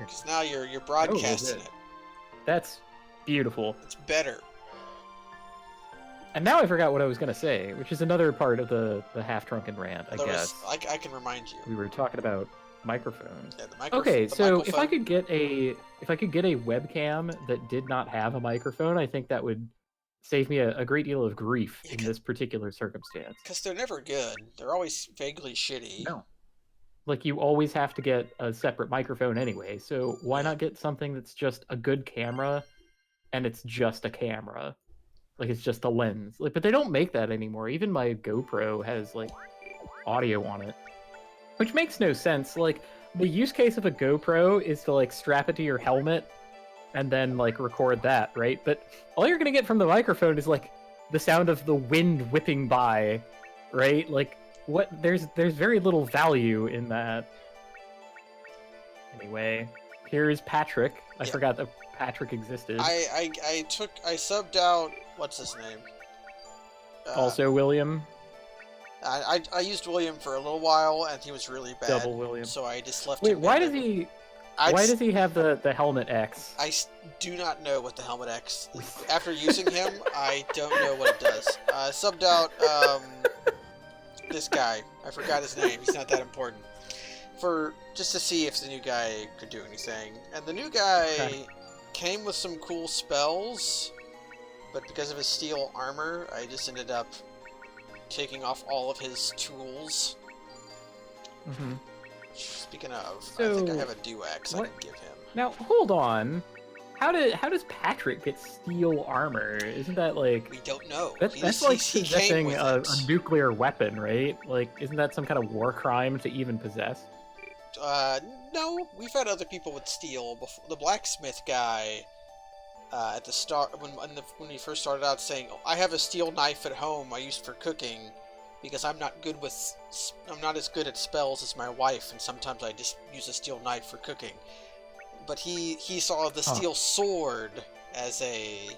because now you're Oh, broadcasting good. it. That's beautiful. It's better. And now I forgot what I was going to say, which is another part of the half-drunken rant, I guess. I can remind you. We were talking about microphones. Yeah, the Okay, the so if I microphone. could get a webcam that did not have a microphone, I think that would save me a great deal of grief in this particular circumstance. Because they're never good. They're always vaguely shitty. No. Like, you always have to get a separate microphone anyway, so why not get something that's just a good camera, and it's just a camera? Like, it's just a lens. Like, but they don't make that anymore. Even my GoPro has, like, audio on it. Which makes no sense. Like, the use case of a GoPro is to, like, strap it to your helmet and then, like, record that, right? But all you're gonna get from the microphone is, like, the sound of the wind whipping by, right? Like, what? There's very little value in that. Anyway, here's Patrick. I forgot that Patrick existed. I subbed out, what's his name? Also William. I used William for a little while, and he was really bad. Double William. So I just left Wait, him. why does he? Why does he have the helmet X? Do not know what the helmet X is. After using him, I don't know what it does. Subbed out this guy. I forgot his name. He's not that important. Just to see if the new guy could do anything. And the new guy came with some cool spells, but because of his steel armor, I just ended up taking off all of his tools. Mm-hmm. Speaking of, So, I think I have a Duax I can give him. Now, hold on. How does Patrick get steel armor? Isn't that like... We don't know. That's like he possessing a nuclear weapon, right? Like, isn't that some kind of war crime to even possess? No. We've had other people with steel before. The blacksmith guy, at the start, when he first started out saying, oh, I have a steel knife at home I use for cooking, because I'm not as good at spells as my wife, and sometimes I just use a steel knife for cooking. But he saw the steel sword as a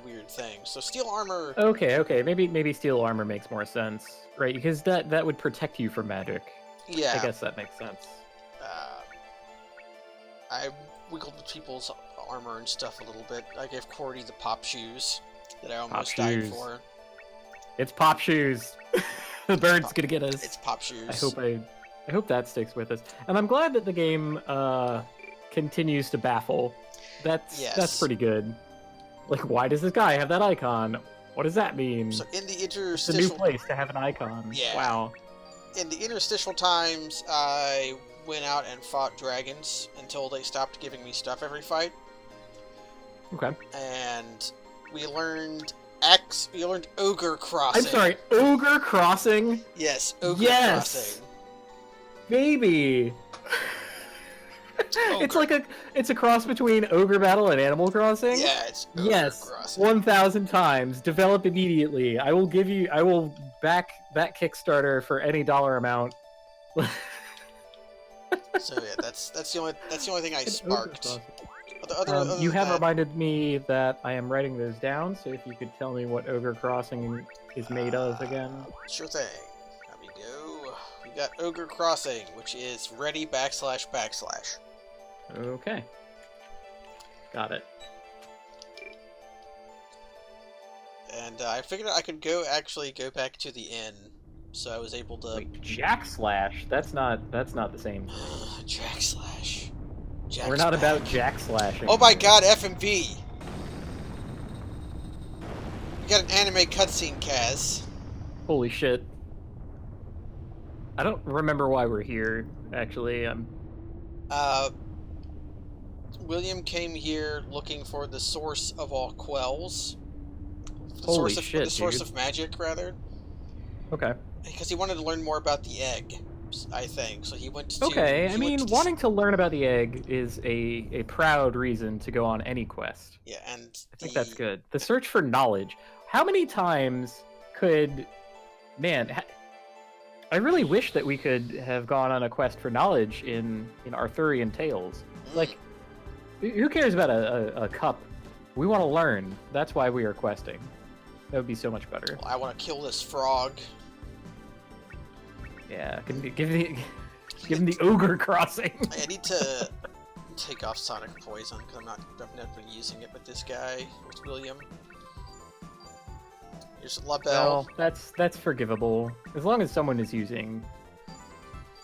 weird thing. So steel armor. Okay. Maybe steel armor makes more sense, right? Because that would protect you from magic. Yeah. I guess that makes sense. I wiggled with people's armor and stuff a little bit. I gave Cordy the pop shoes that I almost died for. It's pop shoes. The bird's gonna get us. It's pop shoes. I hope that sticks with us. And I'm glad that the game continues to baffle. That's pretty good. Like, why does this guy have that icon? What does that mean? So in the interstitial... It's a new place to have an icon. Yeah. Wow. In the interstitial times, I went out and fought dragons until they stopped giving me stuff every fight. Okay. And we learned Ogre Crossing. I'm sorry, Ogre Crossing? Yes, Ogre Crossing. Baby! It's a cross between Ogre Battle and Animal Crossing? Yeah, it's Ogre Crossing. 1,000 times. Develop immediately. I will back that Kickstarter for any dollar amount. So yeah, that's the only thing I sparked. You have reminded me that I am writing those down, so if you could tell me what Ogre Crossing is made of again. Sure thing. Here we go. We got Ogre Crossing, which is ready //. Okay. Got it. And I figured I could go back to the inn, so I was able to. Wait, Jack Slash? That's not the same. Jack Slash. We're not about Jack Slashing. Oh my god, FMV! We got an anime cutscene, Kaz. Holy shit. I don't remember why we're here, actually. William came here looking for the source of all quells. The source of magic, rather. Okay. Because he wanted to learn more about the egg, I think. So he went to... Okay, wanting to learn about the egg is a proud reason to go on any quest. Yeah, and I think that's good. The search for knowledge. How many times could... Man, I really wish that we could have gone on a quest for knowledge in Arthurian Tales. Like, who cares about a cup? We want to learn. That's why we are questing. That would be so much better. Well, I want to kill this frog. Yeah, give him the Ogre Crossing. I need to take off Sonic Poison because I've never been using it with this guy, with William. Here's LaBelle. Well, that's forgivable as long as someone is using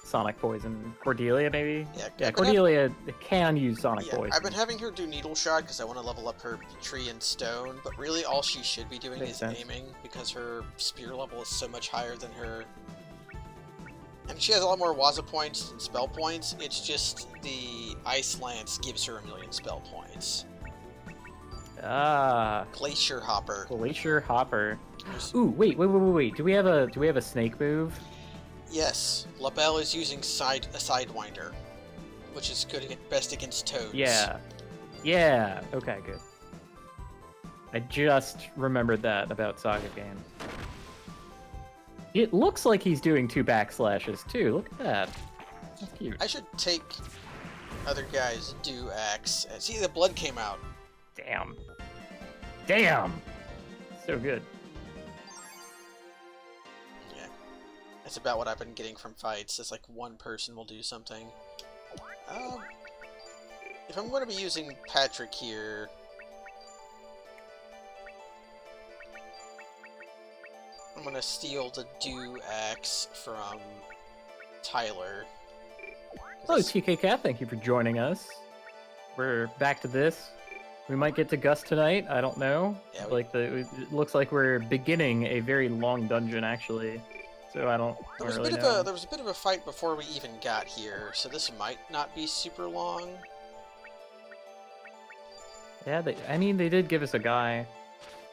Sonic Poison. Cordelia, maybe. Yeah, Cordelia can use Sonic Poison. I've been having her do Needle Shot because I want to level up her Tree and Stone, but really all she should be doing is aiming because her spear level is so much higher than her. And she has a lot more Waza points than spell points. It's just the Ice Lance gives her 1,000,000 spell points. Ah. Glacier Hopper. Glacier Hopper. Ooh, wait. Do we have a snake move? Yes. LaBelle is using a Sidewinder, which is good best against toads. Yeah. Yeah. Okay, good. I just remembered that about SaGa games. It looks like he's doing 2 backslashes too. Look at that. That's cute. I should take other guys' do axe. See, the blood came out. Damn. Damn! So good. Yeah. That's about what I've been getting from fights. It's like one person will do something. If I'm going to be using Patrick here... I'm going to steal the do axe from Tyler. Hello, TK Cat. Thank you for joining us. We're back to this. We might get to Gus tonight. I don't know. Yeah, it looks like we're beginning a very long dungeon, actually. So I don't really know. There was a bit of a fight before we even got here, so this might not be super long. Yeah, they did give us a guy.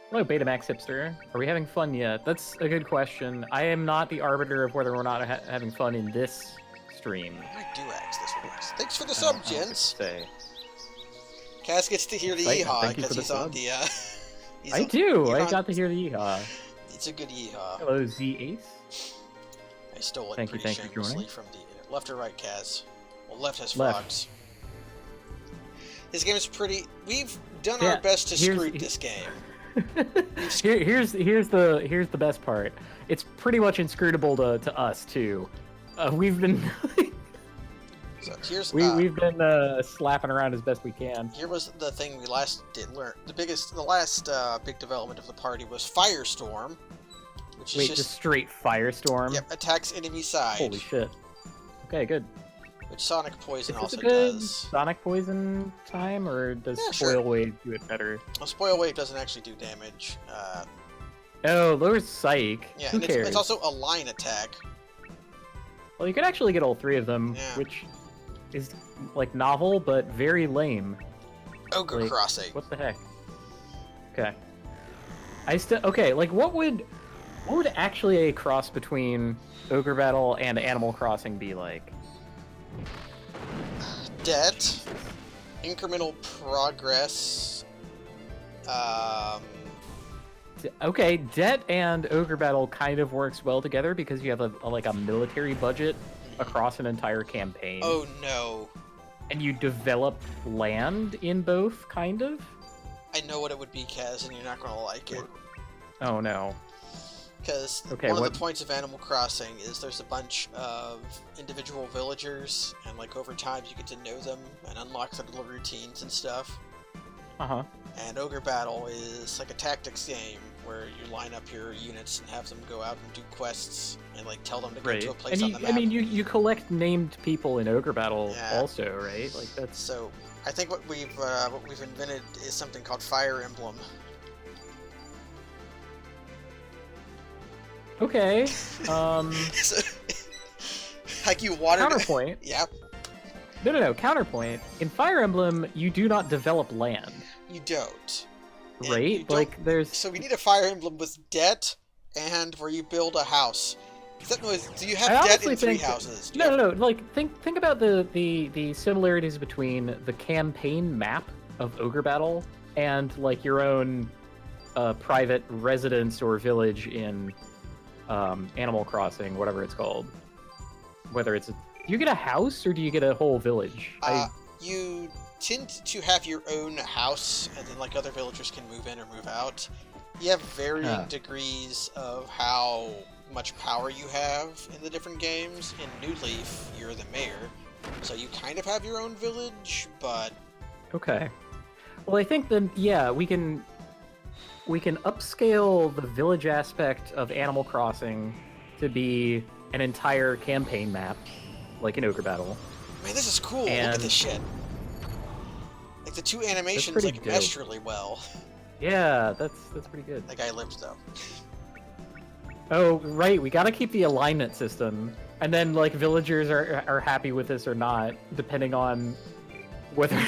Hello, Betamax Hipster. Are we having fun yet? That's a good question. I am not the arbiter of whether we're not having fun in this stream. I do axe this one. Thanks for the sub, gents. Cass gets to hear the yeehaw because he's on the. I got to hear the yeehaw. It's a good yeehaw. Hello, Z Ace. I stole it pretty shamelessly from the left or right, Kaz. Well, left has frogs. This game is pretty. We've done our best to screw this game. Here's the best part. It's pretty much inscrutable to us too. We've been so here's we've been slapping around as best we can. Here was the thing we last did learn. The last big development of the party was Firestorm, which is just straight Firestorm. Yep, attacks enemy side. Holy shit. Okay, good. Which Sonic Poison also does. Sonic Poison time, or does Spoil Wave do it better? Well, Spoil Wave doesn't actually do damage. Oh, lowers Psych. Yeah, Who cares? It's also a line attack. Well, you can actually get all 3 of them, which is like novel but very lame. Ogre Crossing. What the heck? Okay. What would actually a cross between Ogre Battle and Animal Crossing be like? Debt, incremental progress. Okay, Debt and Ogre Battle kind of works well together because you have a military budget across an entire campaign. Oh no! And you develop land in both, kind of. I know what it would be, Kaz, and you're not gonna like it. Oh no. Because one of the points of Animal Crossing is there's a bunch of individual villagers, and over time you get to know them and unlock their little routines and stuff. Uh-huh. And Ogre Battle is like a tactics game where you line up your units and have them go out and do quests and tell them to go to a place on the map. I mean, you collect named people in Ogre Battle also, right? That's so. I think what we've invented is something called Fire Emblem. Okay. You water. Counterpoint. Yeah. No. Counterpoint. In Fire Emblem, you do not develop land. You don't. Right? There's. So we need a Fire Emblem with debt and where you build a house. Do you have debt in 3 houses? No. Think about the similarities between the campaign map of Ogre Battle and your own private residence or village in Animal Crossing, whatever it's called. Whether it's do you get a house or do you get a whole village? You tend to have your own house, and then other villagers can move in or move out. You have varying degrees of how much power you have in the different games. In New Leaf, you're the mayor. So you kind of have your own village, but Okay. Well, I think then, yeah, we can upscale the village aspect of Animal Crossing to be an entire campaign map, like an Ogre Battle. man, this is cool. Look at And this shit. Like the two animations pretty like mesh really well. yeah, that's pretty good. That guy lived though. Oh, right, we gotta keep the alignment system. And then, like, villagers are happy with this or not, depending on whether...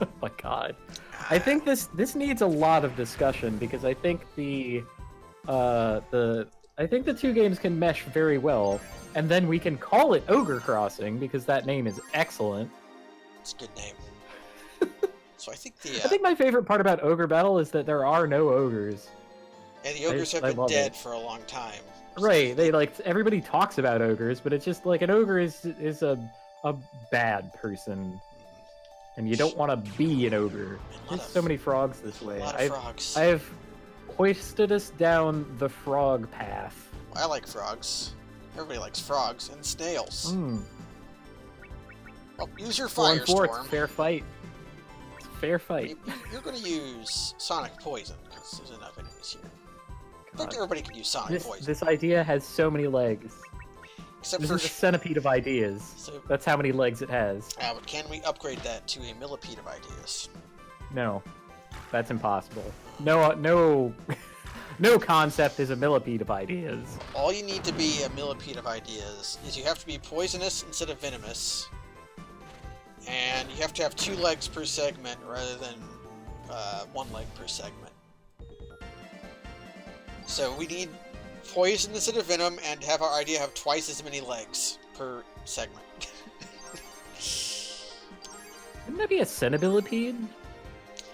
Oh my god. I think this needs a lot of discussion, because I think the two games can mesh very well, and then we can call it Ogre Crossing, because that name is excellent. It's a good name. So I think the... I think my favorite part about Ogre Battle is that there are no ogres. And the ogres have been dead for a long time. Right, they everybody talks about ogres, but it's just like an ogre is a bad person, and you don't want to be an ogre. There's so many frogs this way. I have hoisted us down the frog path. I like frogs. Everybody likes frogs and snails. Well, use your firestorm. Fair fight. Fair fight. You're going to use sonic poison because there's enough enemies here. I think everybody can use sonic poison. This idea has so many legs. Except this for is a centipede of ideas. So, that's how many legs it has. But can we upgrade that to a millipede of ideas? No, that's impossible. No concept is a millipede of ideas. All you need to be a millipede of ideas is you have to be poisonous instead of venomous, and you have to have 2 legs per segment rather than 1 leg per segment. So we need poison instead of venom, and have our idea have twice as many legs per segment. Wouldn't that be a centimillipede?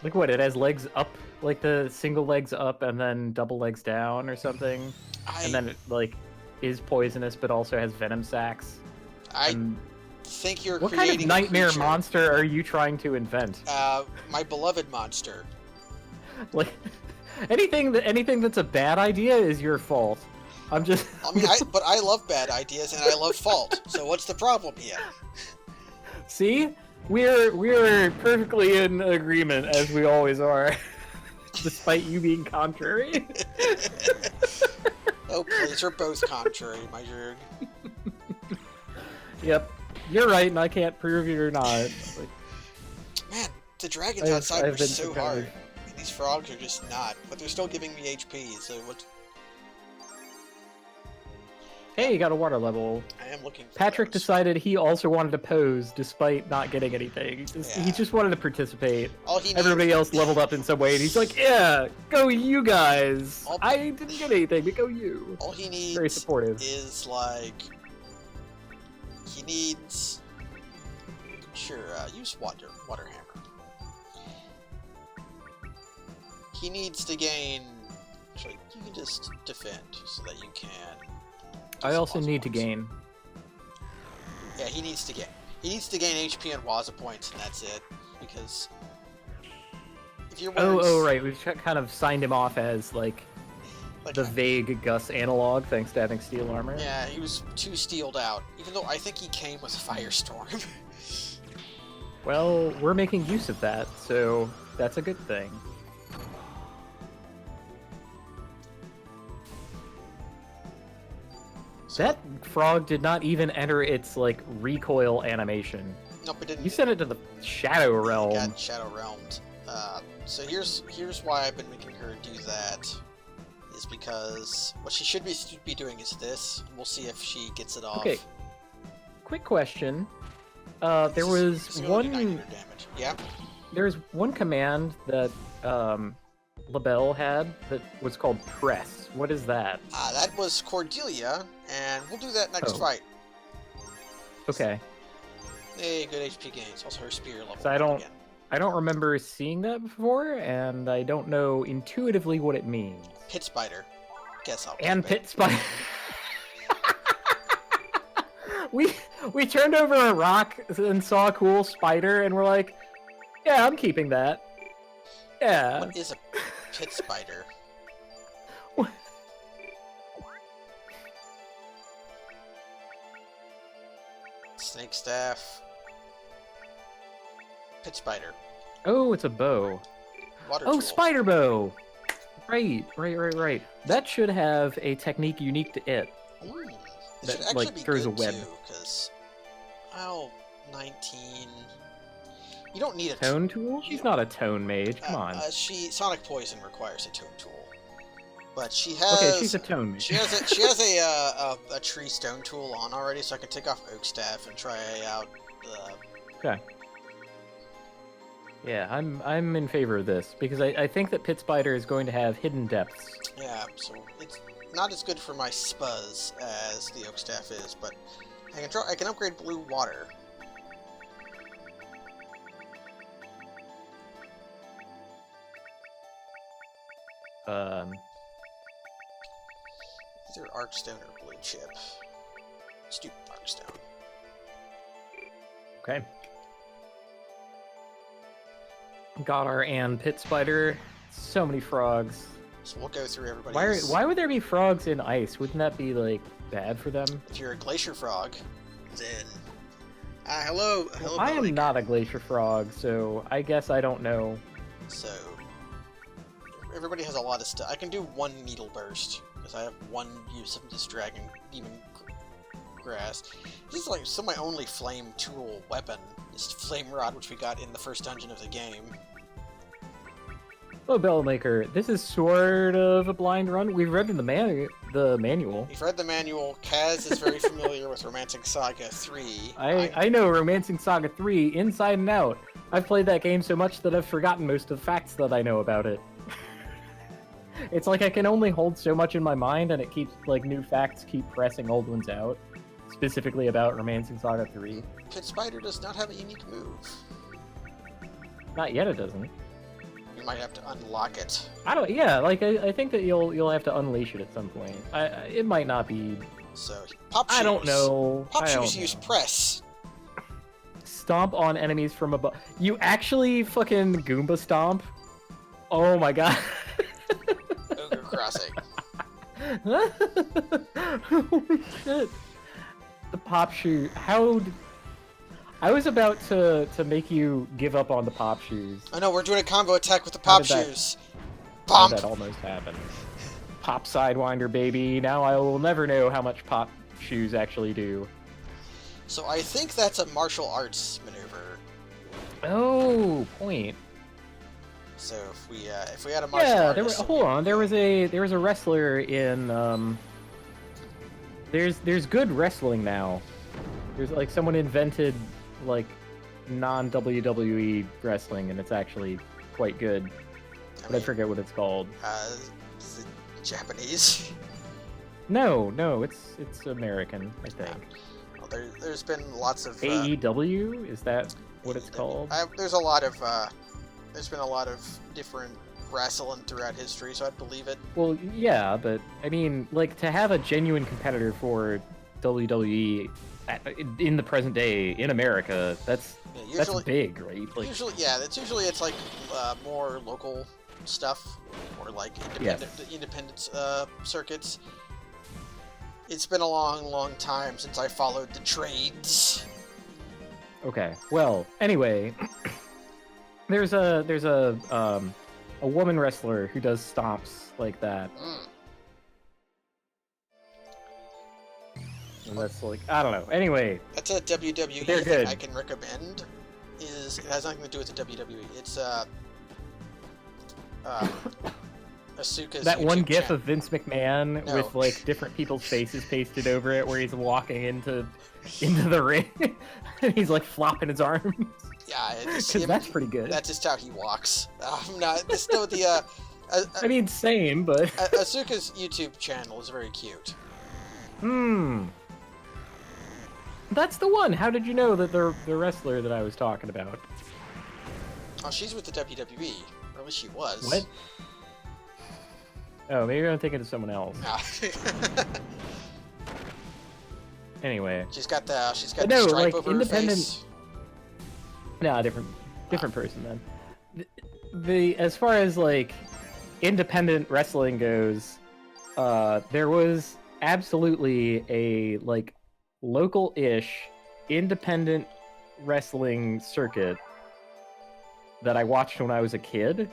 Like what, it has legs up, like the single legs up and then double legs down or something? And then it, like, is poisonous but also has venom sacs? I think you're what creating kind of nightmare a creature. Monster are you trying to invent? My beloved monster. Like, anything that's a bad idea is your fault. I'm just... I mean, but I love bad ideas and I love fault, so what's the problem here? See? We're perfectly in agreement, as we always are. Despite you being contrary. Oh, please, we're both contrary, my jerk. Yep. You're right, and I can't prove you're not. Like, man, the dragons outside were so hard. And these frogs are just not. But they're still giving me HP, so what... Hey, you got a water level. I am looking for Patrick those. decided he also wanted to pose, despite not getting anything. He just wanted to participate. Everybody else leveled up in some way, and he's like, yeah, go you guys. I didn't get anything, but go you. All he needs very supportive. Is, like... He needs... Sure, use water hammer. He needs to gain... Actually, you can just defend, so that you can... I also need to gain. Yeah, he needs to gain. He needs to gain HP and Waza points, and that's it. Because... If you're Oh, right. We've kind of signed him off as, like the vague Gus analog, thanks to having steel armor. Yeah, he was too steeled out. Even though I think he came with Firestorm. Well, we're making use of that, so that's a good thing. That frog did not even enter its, like, recoil animation. Nope, it didn't. You sent it to the Shadow Realm. It got Shadow Realmed. So here's why I've been making her do that. Is because what she should be doing is this. We'll see if she gets it off. Okay. Quick question. There was one... Yeah? There's one command that LaBelle had that was called Press. What is that? That was Cordelia, and we'll do that next fight. Okay. Hey, good HP gains. Also her spear level. So I don't remember seeing that before, and I don't know intuitively what it means. Pit Spider. Guess I'll And Pit Spider. We turned over a rock and saw a cool spider, and we're like, yeah, I'm keeping that. Yeah. What is a Pit Spider? Snake staff. Pit spider. Oh, it's a bow. Water Oh, tool. spider bow! Right. That should have a technique unique to it. Ooh, it That, should actually like, be throws a good web. too, because 19. You don't need a Tone tool? She's not a tone mage. Come on. Sonic Poison requires a tone tool, but she has. Okay, she's a tone mage. She has a tree stone tool on already, so I can take off Oak Staff and try out the. Okay. Yeah, I'm in favor of this because I think that Pit Spider is going to have hidden depths. Yeah, so it's not as good for my Spuzz as the Oak Staff is, but I can upgrade Blue Water. Either Archstone or Blue Chip. Stupid Archstone. Okay. Got our and Pit Spider. So many frogs. So we'll go through everybody's... Why would there be frogs in ice? Wouldn't that be, like, bad for them? If you're a Glacier Frog, then... hello, Well, I am Bowling. not a Glacier Frog, so I guess I don't know. So... Everybody has a lot of stuff. I can do one Needle Burst, because I have one use of this Dragon Demon Grass. This is like my only flame tool weapon. This Flame Rod, which we got in the first dungeon of the game. Oh, Bellmaker, this is sort of a blind run. We've read in the manual. We've read the manual. Kaz is very familiar with Romancing Saga 3. I know Romancing Saga 3 inside and out. I've played that game so much that I've forgotten most of the facts that I know about it. It's like I can only hold so much in my mind, and it keeps, like, new facts keep pressing old ones out. Specifically about Romancing Saga 3. Pit Spider does not have a unique move. Not yet, it doesn't. You might have to unlock it. I think that you'll have to unleash it at some point. It might not be. So, Pop Shoes. I don't know. Pop Shoes use press. Stomp on enemies from above. You actually fucking Goomba stomp? Oh my god. Ogre Crossing. Holy shit. The Pop Shoe. I was about to make you give up on the Pop Shoes. I know, we're doing a combo attack with the How Pop did that- Shoes. How Bump! did that almost happen? Pop Sidewinder, baby. Now I will never know how much Pop Shoes actually do. So I think that's a martial arts maneuver. Oh, point. So if we had a martial artist... hold on. There was a wrestler in There's good wrestling now. There's like someone invented like non-WWE wrestling, and it's actually quite good. But I forget what it's called. Is it Japanese? No, it's American, I think. Well, there's been lots of... AEW? Is that what it's called? There's been a lot of different wrestling throughout history, so I'd believe it. Well, yeah, but I mean, like, to have a genuine competitor for WWE in the present day in America, that's big, right? Like, usually it's like more local stuff or like independent circuits. It's been a long time since I followed the trades. okay. Well, anyway, there's a woman wrestler who does stomps like that. And that's like, I don't know. Anyway. That's a WWE thing good. I can recommend. It has nothing to do with the WWE. It's Asuka's that YouTube one gif channel. of Vince McMahon with like different people's faces pasted over it where he's walking into the ring and he's like flopping his arms. Yeah, because that's pretty good. That's just how he walks. I mean, same, but Asuka's YouTube channel is very cute. That's the one. How did you know that the wrestler that I was talking about? Oh, she's with the WWE. Or at least she was. What? Oh, maybe I'm thinking of someone else. Anyway. She's got the stripe like, over independent... her face. No, different person then. The as far as like independent wrestling goes, there was absolutely a like local-ish independent wrestling circuit that I watched when I was a kid.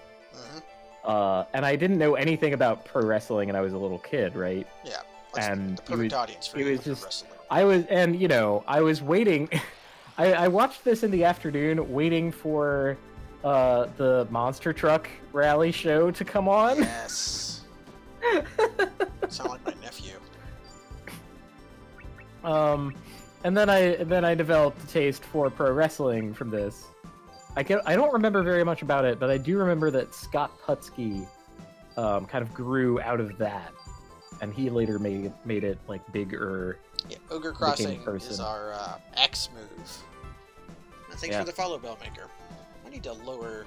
And I didn't know anything about pro wrestling, and I was a little kid, right? Yeah. And the perfect audience for you for wrestling. I was waiting. I watched this in the afternoon, waiting for the monster truck rally show to come on. Yes. Sound like my nephew. And then I developed a taste for pro wrestling from this. I don't remember very much about it, but I do remember that Scott Putski kind of grew out of that, and he later made it like bigger. Yeah, Ogre Crossing is our X move. And thanks for the follow, Bellmaker. I need to lower.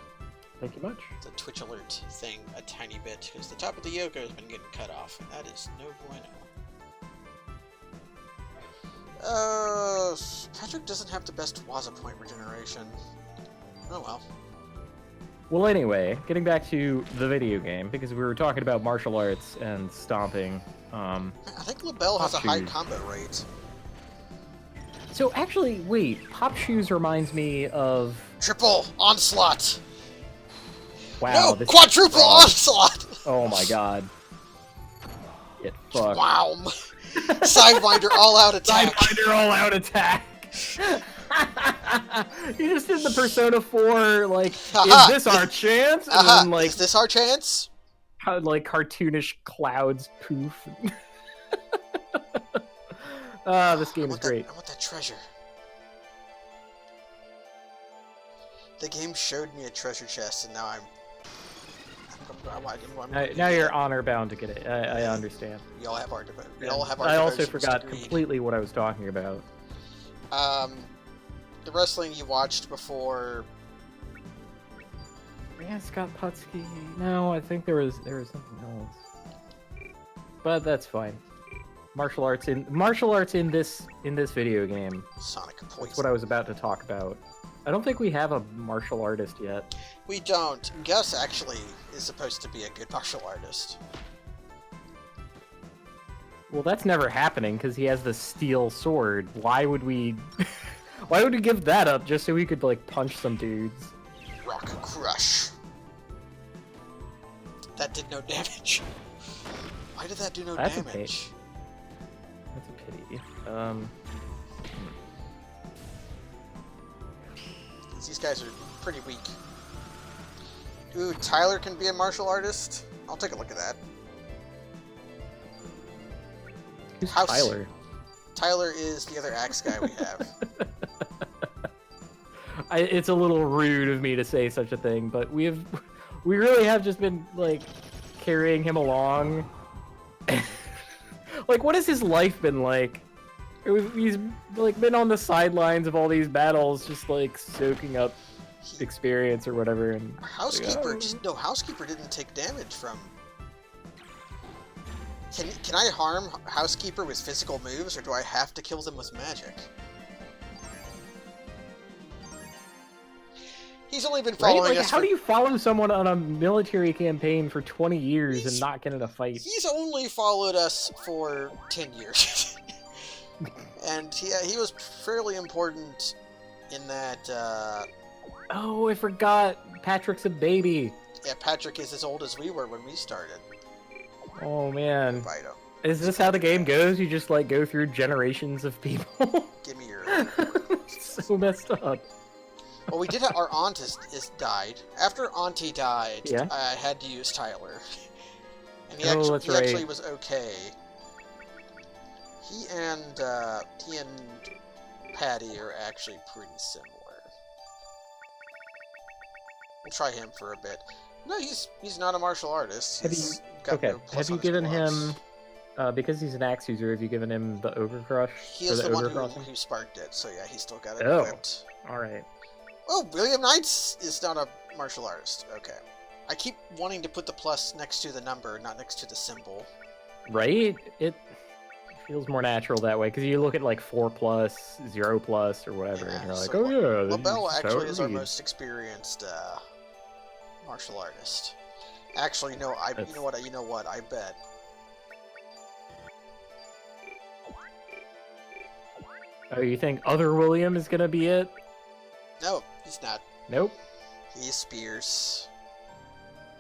Thank you much. The Twitch alert thing a tiny bit because the top of the Yoko has been getting cut off, and that is no bueno. Patrick doesn't have the best Waza point regeneration. Oh well. Well, anyway, getting back to the video game, because we were talking about martial arts and stomping. I think LaBelle has a high combo rate. So actually, wait, Pop Shoes reminds me of... Triple Onslaught! Wow. No, quadruple Onslaught! Oh my god. Get fucked. Wow. Sidewinder all-out attack. Sidewinder all-out attack. You just did the Persona 4, like, is this our chance? And then, like, is this our chance? How, like, cartoonish clouds poof. This game is great. I want that treasure. The game showed me a treasure chest, and now now you're honor bound to get it. I understand. We all have our I also forgot completely what I was talking about. The wrestling you watched before. Yeah, Scott Putski. No, I think there was something else. But that's fine. Martial arts in this video game. Sonic Poison. That's what I was about to talk about. I don't think we have a martial artist yet. We don't. Gus actually is supposed to be a good martial artist. Well, that's never happening because he has the steel sword. Why would we? Why would we give that up just so we could like punch some dudes? Rock Crush. That did no damage. Why did that do no damage? That's a pity. These guys are pretty weak. Ooh, Tyler can be a martial artist? I'll take a look at that. Who's Tyler? Tyler is the other axe guy we have. It's a little rude of me to say such a thing, but we really have just been like carrying him along. Like, what has his life been like? He's like been on the sidelines of all these battles, just like soaking up experience or whatever. And Housekeeper, Housekeeper didn't take damage from. Can I harm Housekeeper with physical moves, or do I have to kill them with magic? He's only been following us. How do you follow someone on a military campaign for 20 years and not get in a fight? He's only followed us for 10 years. And he was fairly important in that... Oh, I forgot. Patrick's a baby. Yeah, Patrick is as old as we were when we started. Oh, man. Vito. Is this how the game goes? You just, like, go through generations of people? Give me your... So messed up. Well, we did have... Our aunt is died. After Auntie died, yeah? I had to use Tyler. And he that's right. actually was okay. He and Patty are actually pretty similar. We'll try him for a bit. No, he's not a martial artist. Have you given him, because he's an axe user, have you given him the Ogre Crush? He is the one who sparked it, so yeah, he's still got it equipped. Alright. Oh, William Knights is not a martial artist. Okay. I keep wanting to put the plus next to the number, not next to the symbol. Right? It feels more natural that way, because you look at like 4+, 0+, or whatever, and you're like, so oh yeah. LaBelle actually is our most experienced martial artist. Actually, no, you know what? I bet. Oh, you think Other William is gonna be it? No, he's not. Nope. He's Spears.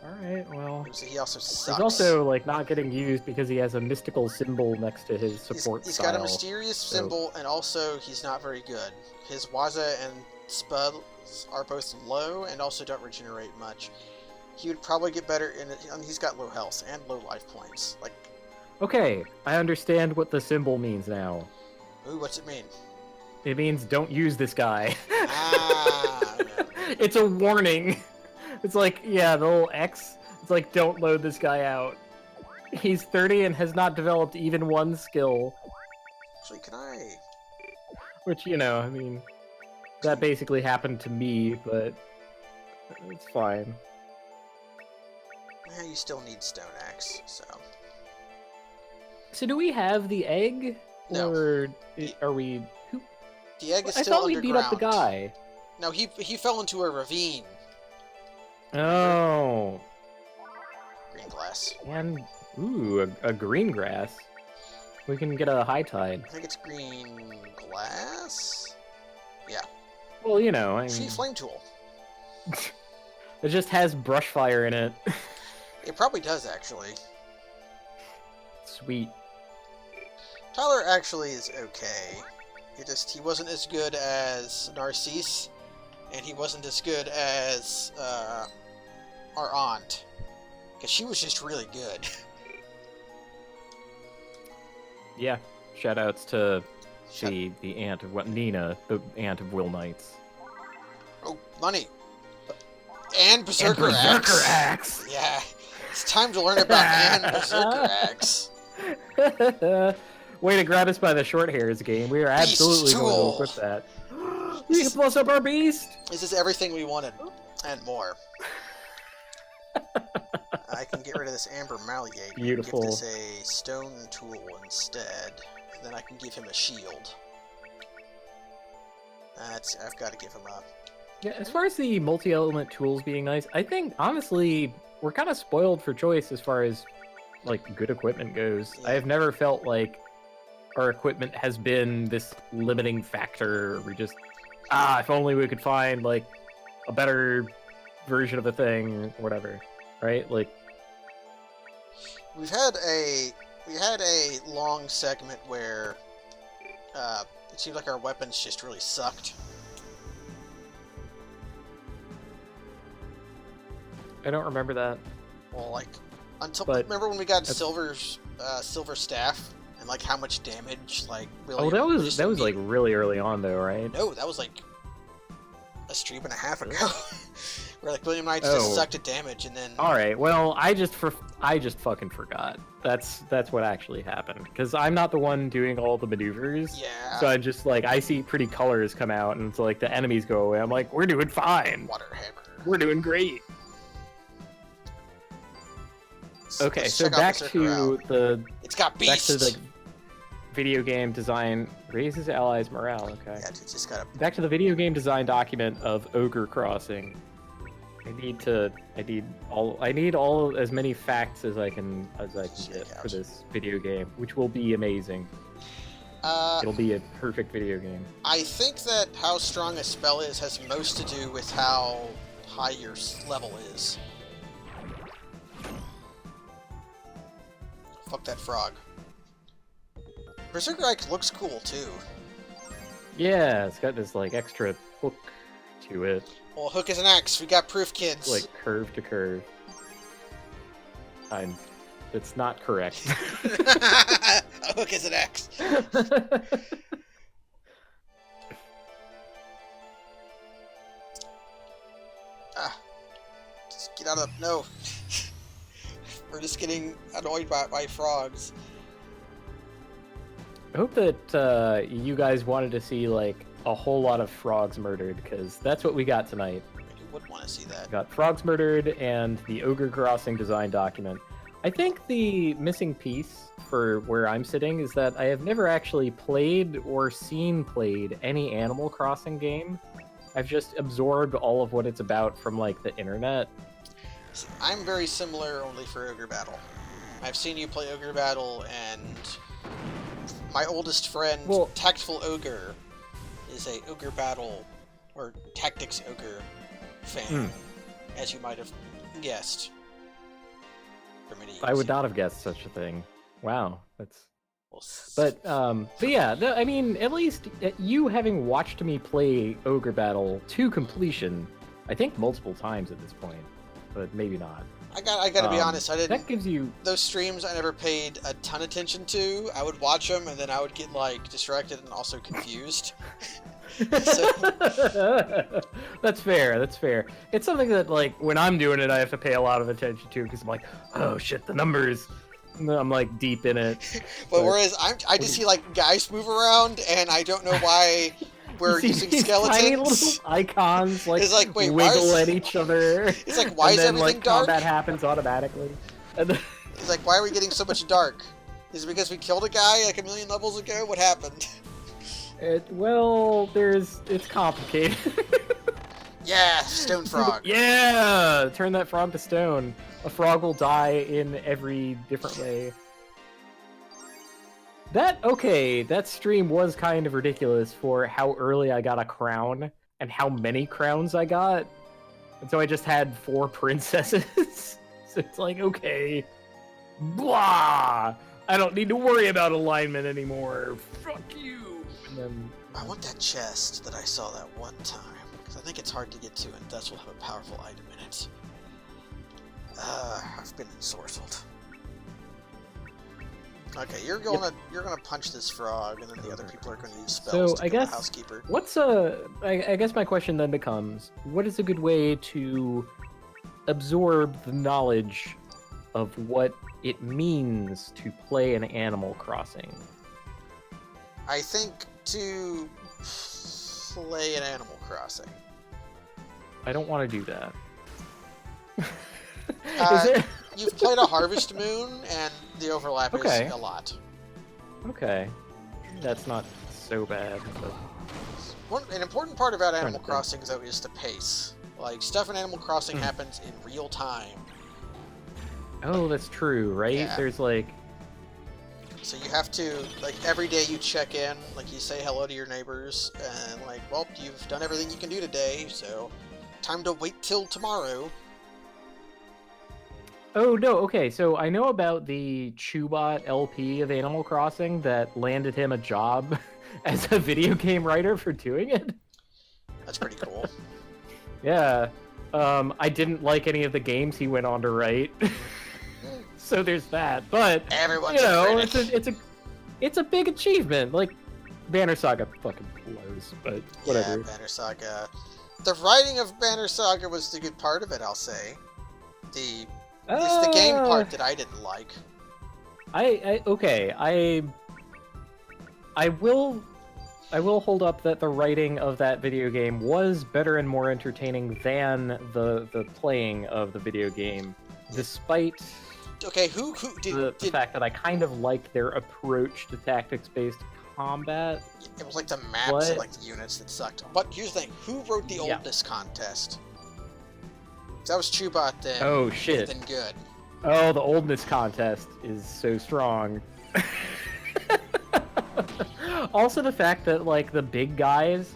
Alright, well... He also sucks. He's also, like, not getting used because he has a mystical symbol next to his support He's style. got a mysterious symbol, and also he's not very good. His Waza and Spud are both low, and also don't regenerate much. He would probably get better in it. I mean, he's got low health and low life points. Like, okay, I understand what the symbol means now. ooh, what's it mean? It means don't use this guy. Ah. It's a warning. It's like, yeah, the little X. It's like, don't load this guy out. He's 30 and has not developed even one skill. Actually, can I? Which, you know, I mean, that basically happened to me, but it's fine. Yeah, you still need Stone Axe, so. So do we have the egg? No. Or are we... The egg is I still thought we underground. beat up the guy. No, he fell into a ravine. Oh. Green glass. And, ooh, a green grass. We can get a high tide. I think it's green glass? Yeah. Well, you know, I mean, Tree flame tool. it just has brush fire in it. It probably does, actually. Sweet. Tyler actually is okay. He wasn't as good as Narcisse, and he wasn't as good as our aunt, because she was just really good. Yeah. Shoutouts to the aunt of what Nina, the aunt of Will Knights. Oh, money. And Berserker Axe. Yeah, it's time to learn about and Berserker Axe. Way to grab us by the short hairs, game. We are absolutely going to equip that. We can plus up our beast! This is everything we wanted, and more. I can get rid of this Amber Malleate. Beautiful. Give this a stone tool instead, and then I can give him a shield. I've got to give him up. Yeah, as far as the multi-element tools being nice, I think, honestly, we're kind of spoiled for choice as far as, like, good equipment goes. Yeah. I have never felt like our equipment has been this limiting factor. We just, if only we could find, like, a better version of a thing, or whatever, right? Like, We had a long segment where it seemed like our weapons just really sucked. I don't remember that. Well, like until But remember when we got silver staff and like how much damage like really. Oh, that was like really early on though, right? No, that was like a stream and a half ago. Where like William Knights just sucked at damage and then. All right, well, I just fucking forgot. That's what actually happened because I'm not the one doing all the maneuvers. Yeah. So I just like I see pretty colors come out and it's like the enemies go away. I'm like, we're doing fine. Water hammer. We're doing great. Okay, Let's so check out back Berserker to out. the It's got back beast. to the video game design raises allies morale. Okay. Yeah, it's just got a. Back to the video game design document of Ogre Crossing. I need all as many facts as I can get for this video game, which will be amazing. It'll be a perfect video game. I think that how strong a spell is has most to do with how high your level is. Fuck that frog. Berserker Ike looks cool too. Yeah, it's got this like extra hook to it, Well, hook is an axe. We got proof, kids. like curve to curve. It's not correct. A hook is an axe. Just get out of the... No. We're just getting annoyed by frogs. I hope that you guys wanted to see like a whole lot of frogs murdered, because that's what we got tonight. You would want to see that. We got frogs murdered and the Ogre Crossing design document. I think the missing piece for where I'm sitting is that I have never actually played or seen played any Animal Crossing game. I've just absorbed all of what it's about from like the internet. See, I'm very similar, only for Ogre Battle. I've seen you play Ogre Battle, and my oldest friend, Well- Tactful Ogre, is a ogre battle or tactics ogre fan, as you might have guessed. For many years. I would not have guessed such a thing. Wow, that's. Well, But yeah, I mean, at least you having watched me play Ogre Battle to completion, I think multiple times at this point, but maybe not. I gotta be honest, I didn't. That gives you Those streams I never paid a ton of attention to. I would watch them and then I would get like distracted and also confused. That's fair. That's fair. It's something that, like, when I'm doing it, I have to pay a lot of attention to because I'm like, oh shit, the numbers. And I'm like deep in it. But whereas I just see like guys move around and I don't know why we're You see using these skeletons. tiny little icons like, It's like, wait, why wiggle is- at each other. It's like, why and is then, everything like, dark? combat happens automatically. And then... It's like, why are we getting so much dark? Is it because we killed a guy like a million levels ago? What happened? It's complicated. Yeah, stone frog. Yeah, turn that frog to stone. A frog will die in every different way. That stream was kind of ridiculous for how early I got a crown and how many crowns I got. And so I just had 4 princesses. So it's like, okay, blah! I don't need to worry about alignment anymore. Fuck you! And then... I want that chest that I saw that one time, because I think it's hard to get to, and thus will have a powerful item in it. I've been ensorcelled. Okay, you're gonna punch this frog, and then the other people are gonna use spells So, to I kill guess- the housekeeper. I guess my question then becomes, what is a good way to absorb the knowledge of what it means to play an Animal Crossing? I think to play an Animal Crossing. I don't want to do that. Uh, Is it? You've played a Harvest Moon, and the overlap Okay. is a lot. Okay. That's not so bad. But... An important part about Animal to think. Crossing, though, is the pace. Like, stuff in Animal Crossing happens in real time. Oh, that's true, right? Yeah. There's like... So you have to, like, every day you check in, like, you say hello to your neighbors, and, like, well, you've done everything you can do today, so time to wait till tomorrow. Oh, no, okay, so I know about the Chubot LP of Animal Crossing that landed him a job as a video game writer for doing it. That's pretty cool. Yeah. I didn't like any of the games he went on to write. So there's that. But Everyone's you know, a critic. it's a big achievement. Like Banner Saga fucking blows, but whatever. Yeah, Banner Saga. The writing of Banner Saga was the good part of it, I'll say. It's the game part that I didn't like. I will hold up that the writing of that video game was better and more entertaining than the playing of the video game, despite Okay, who the did fact that I kind of liked their approach to tactics-based combat. it was like the maps What? and like the units that sucked. But here's the thing, who wrote the Yeah. oldness contest? That was Chubot then. Oh, Would've shit. been good. Oh, the oldness contest is so strong. Also, the fact that like the big guys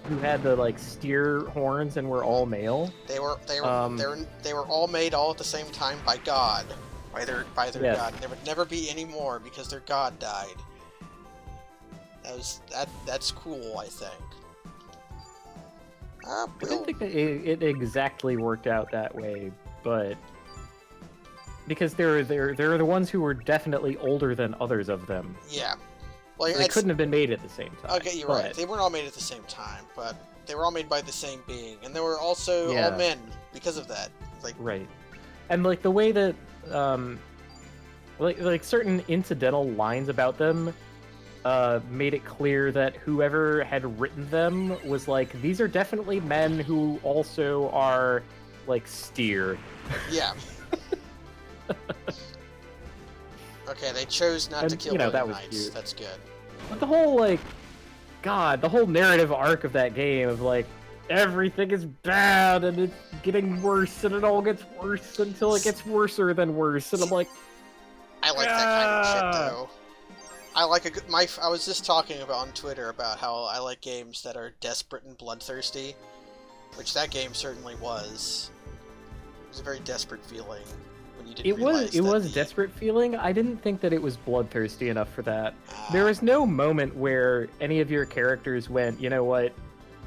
who had the like steer horns and were all male. They were Um, they were all made all at the same time by God, by their Yes. God. And there would never be any more because their God died. That's cool, I think. I didn't think that it exactly worked out that way, but because they're the ones who were definitely older than others of them. Yeah. Well, They couldn't have been made at the same time. Okay, you're right. but- They weren't all made at the same time, but they were all made by the same being, and they were also Yeah. all men because of that. Like, Right. And like the way that like certain incidental lines about them made it clear that whoever had written them was like, these are definitely men who also are like steer. yeah. Okay, they chose not to And, kill you know, the that was knights. cute. That's good. But the whole like the whole narrative arc of that game of like everything is bad and it's getting worse and it all gets worse until it gets worser than worse, and I'm like, I like that kind of shit, Ah. though. I like a good. I was just talking about on Twitter about how I like games that are desperate and bloodthirsty, which that game certainly was. It was a very desperate feeling when you didn't realize It that was desperate feeling. I didn't think that it was bloodthirsty enough for that. There Ah. was no moment where any of your characters went, you know what,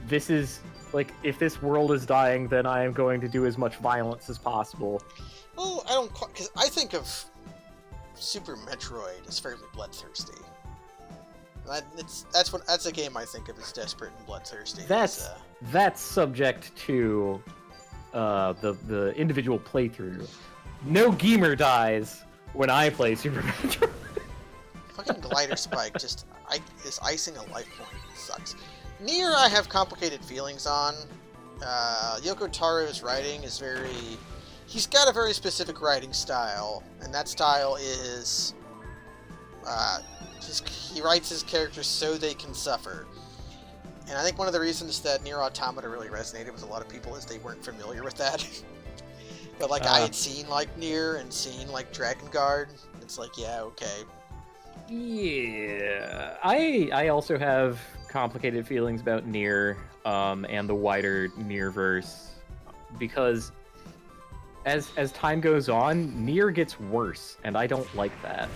this is like, if this world is dying, then I am going to do as much violence as possible. Well, I don't quite, because I think of Super Metroid as fairly bloodthirsty. That's a game I think of as desperate and bloodthirsty. That's subject to the individual playthrough. No gamer dies when I play Super Metroid. Fucking glider spike is icing a life point. It sucks. Nier, I have complicated feelings on. Yoko Taro's writing is he's got a very specific writing style, and that style is he writes his characters so they can suffer. And I think one of the reasons that Nier Automata really resonated with a lot of people is they weren't familiar with that. But like I had seen like Nier and seen like Drakengard. It's like, yeah, okay. Yeah, I also have complicated feelings about Nier and the wider Nierverse, because as time goes on, Nier gets worse, and I don't like that.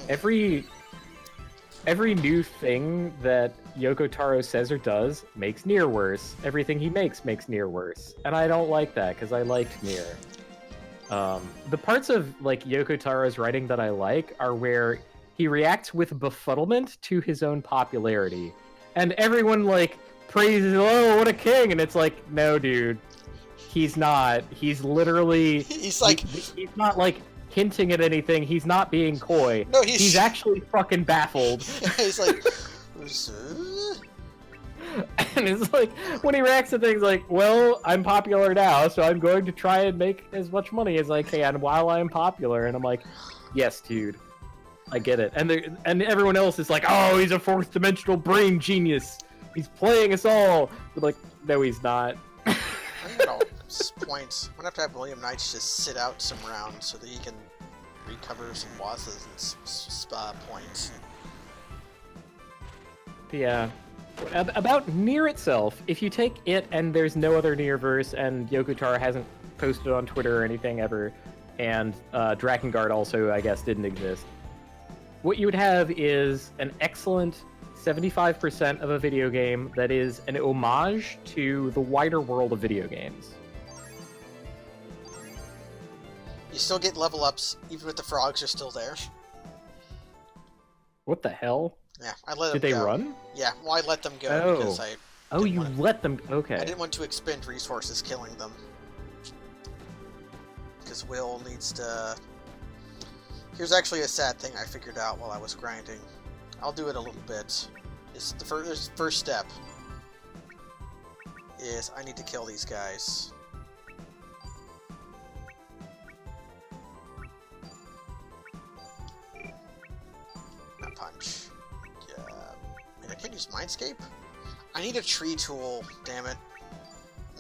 Every new thing that Yoko Taro says or does makes Nier worse. Everything he makes Nier worse, and I don't like that because I liked Nier. The parts of like Yoko Taro's writing that I like are where he reacts with befuddlement to his own popularity, and everyone like praises, "Oh, what a king!" And it's like, no, dude, he's not. He's literally. He's not like hinting at anything. He's not being coy. No, he's actually fucking baffled. He's like, and it's like when he reacts to things like, "Well, I'm popular now, so I'm going to try and make as much money as I can while I'm popular." And I'm like, "Yes, dude, I get it." And everyone else is like, "Oh, he's a fourth dimensional brain genius. He's playing us all." But like, no, he's not. Points. I'm gonna have William Knights just sit out some rounds so that he can recover some losses and points. Yeah. About Nier itself, if you take it and there's no other Nierverse, and Yoko Taro hasn't posted on Twitter or anything ever, and Drakengard also, I guess, didn't exist, what you would have is an excellent 75% of a video game that is an homage to the wider world of video games. You still get level ups, even if the frogs are still there. What the hell? Yeah, I let them go. Did they go. run? Yeah, well, I let them go because I... Oh, you let them... Okay. I didn't want to expend resources killing them. Because Will needs to... Here's actually a sad thing I figured out while I was grinding. I'll do it a little bit. The first step is I need to kill these guys. Not punch. Yeah. I can't use Mindscape? I need a tree tool, damn it.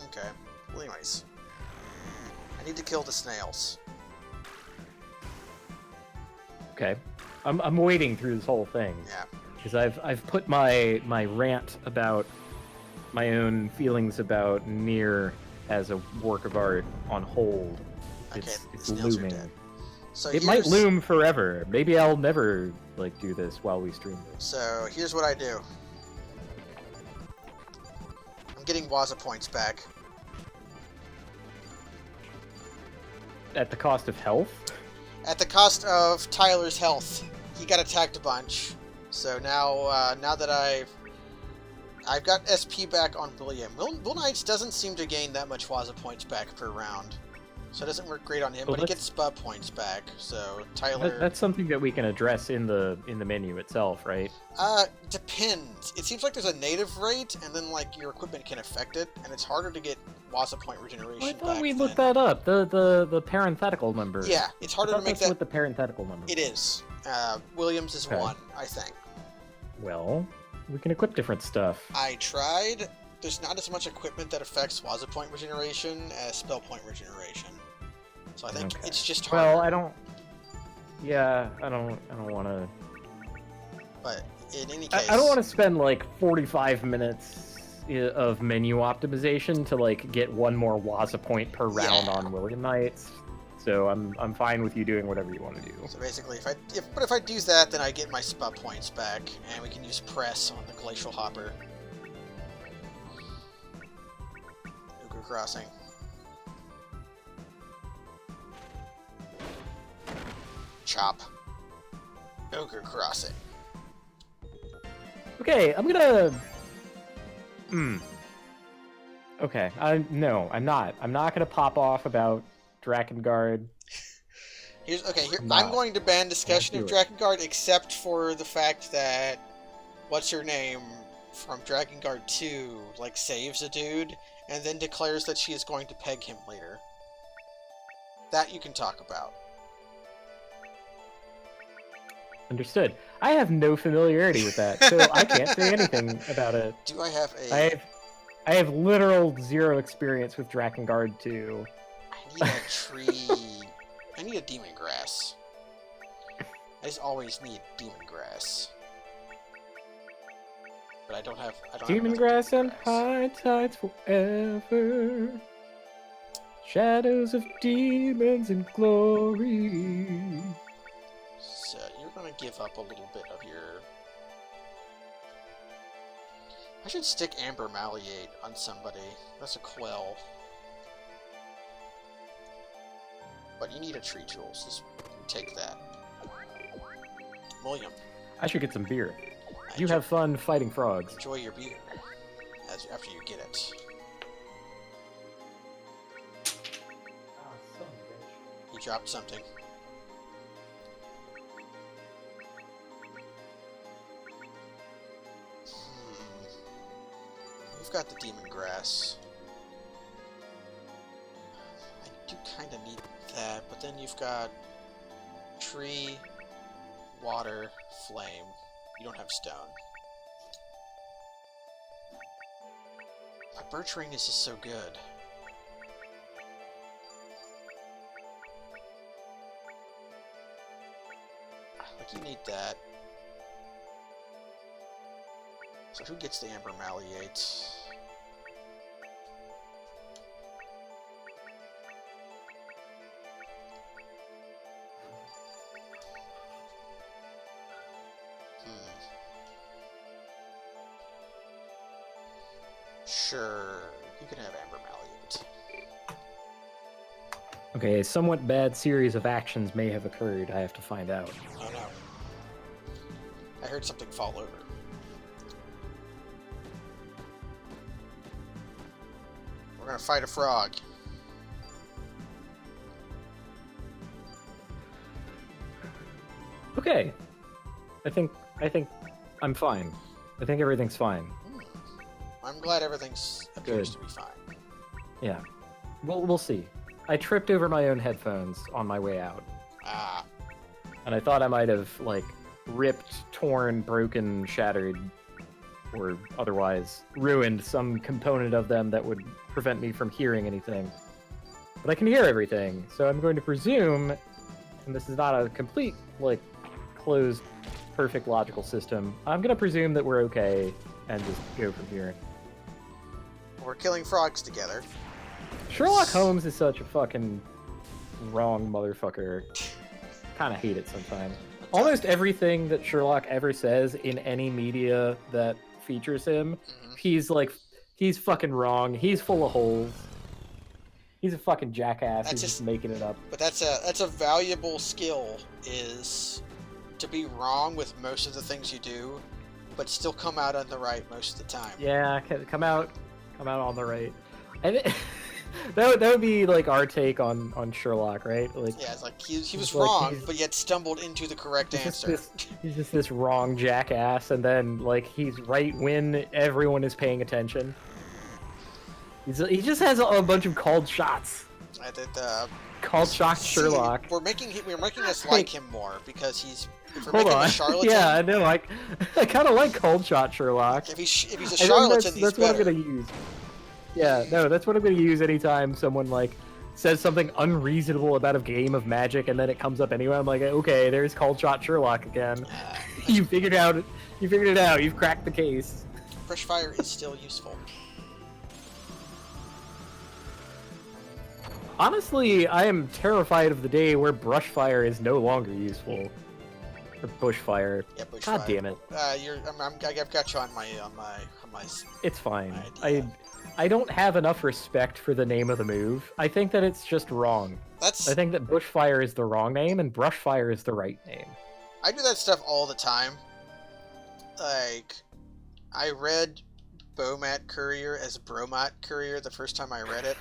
Okay. Well, anyways. I need to kill the snails. Okay. I'm waiting through this whole thing. Yeah. Because I've put my rant about my own feelings about Nier as a work of art on hold. Okay, it's the snails looming. are dead. So it might loom forever. Maybe I'll never like do this while we stream this. So here's what I do. I'm getting Waza points back. At the cost of health? At the cost of Tyler's health. He got attacked a bunch. So now, now that I've got SP back on William. Will Knights doesn't seem to gain that much Waza points back per round. So it doesn't work great on him, but he gets SPA points back. So Tyler... That's something that we can address in the menu itself, right? Depends. It seems like there's a native rate, and then like your equipment can affect it, and it's harder to get Waza point regeneration I thought back we then. looked that up. The parenthetical number. Yeah, it's harder to make that's that... what the parenthetical number. It is. Williams is 1, I think. Well, we can equip different stuff. I tried. There's not as much equipment that affects Waza point regeneration as spell point regeneration. So I think it's just harder. Well, I don't want to But in any case, I don't want to spend like 45 minutes of menu optimization to like get one more Waza point per round on William Knights. So I'm fine with you doing whatever you want to do. So basically, if I do that, then I get my spa points back, and we can use press on the glacial hopper. Ogre Crossing. Chop. Ogre Crossing. Okay, I'm gonna. Okay, no, I'm not. I'm not gonna pop off about Drakengard. I'm going to ban discussion of Drakengard, except for the fact that what's her name from Drakengard 2 like saves a dude and then declares that she is going to peg him later. That you can talk about. Understood. I have no familiarity with that, so I can't say anything about it. Do I have a... I have literal zero experience with Drakengard 2. I need a tree... I need a demon grass. I just always need demon grass. But I don't have... demon grass and high tides forever. Shadows of demons and glory. So, you're gonna give up a little bit of your... I should stick Amber Malleate on somebody. That's a quell. But you need a tree tool, so just take that. William. I should get some beer. You have fun fighting frogs. Enjoy your beer after you get it. You dropped something. We've got the demon grass. I do kind of need that, but then you've got tree, water, flame. You don't have stone. My birch ring is just so good. Like, you need that. So who gets the Amber Malleate? Sure, you can have Amber Malleate. Okay, a somewhat bad series of actions may have occurred. I have to find out. Oh no. I heard something fall over. We're gonna fight a frog. Okay. I think I'm fine. I think everything's fine. I'm glad everything appears to be fine. Yeah. We'll see. I tripped over my own headphones on my way out. Ah. And I thought I might have, like, ripped, torn, broken, shattered, or otherwise ruined some component of them that would prevent me from hearing anything. But I can hear everything, so I'm going to presume, and this is not a complete, like, closed, perfect logical system, I'm going to presume that we're okay and just go from here. We're killing frogs together. Sherlock Holmes is such a fucking wrong motherfucker. Kind of hate it sometimes. Almost everything that Sherlock ever says in any media that features him, he's fucking wrong. He's full of holes. He's a fucking jackass. He's just making it up. But that's a valuable skill, is to be wrong with most of the things you do, but still come out on the right most of the time. Yeah, come out on the right. And that would be like our take on Sherlock, right? Like, yeah, it's like he was wrong, but yet stumbled into the correct answer. He's just this wrong jackass, and then like he's right when everyone is paying attention. He just has a bunch of called shots. Called shots, Sherlock. We're making us like him more because he's. Hold on. Yeah, I know. I kind of like cold shot Sherlock. If he's a charlatan, that's what I'm gonna use. Yeah, no, that's what I'm gonna use anytime someone like says something unreasonable about a game of Magic, and then it comes up anyway. I'm like, okay, there's Called Shot Sherlock again. You figured it out. You've cracked the case. Brush fire is still useful. Honestly, I am terrified of the day where brush fire is no longer useful. Or bushfire. Yeah, bush God fire. damn it. I've got you on my It's fine. idea. I don't have enough respect for the name of the move. I think that it's just wrong. I think that bushfire is the wrong name and brushfire is the right name. I do that stuff all the time. Like, I read Bomat Courier as Bromat Courier the first time I read it.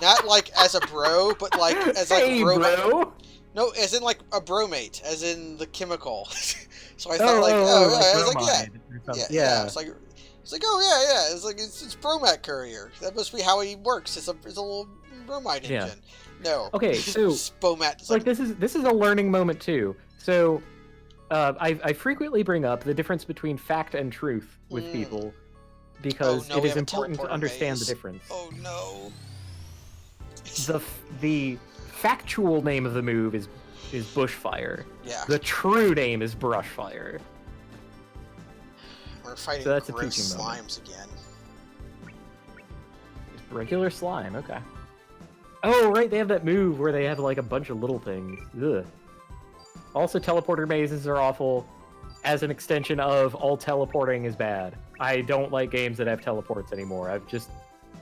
Not like as a bro, but like as like hey, bro. No, as in like a bromate, as in the chemical. So I thought I was like, yeah. It's like, oh yeah. It's Bromat Courier. That must be how he works. It's a little bromide engine. No. Okay, so Bomat. Like this is a learning moment too. So, I frequently bring up the difference between fact and truth with people because it is important to understand the difference. Oh no. The factual name of the move is bushfire. Yeah. The true name is brushfire. We're fighting gross slimes again. Just regular slime, okay. Oh, right, they have that move where they have like a bunch of little things. Ugh. Also, teleporter mazes are awful. As an extension of all teleporting is bad. I don't like games that have teleports anymore. I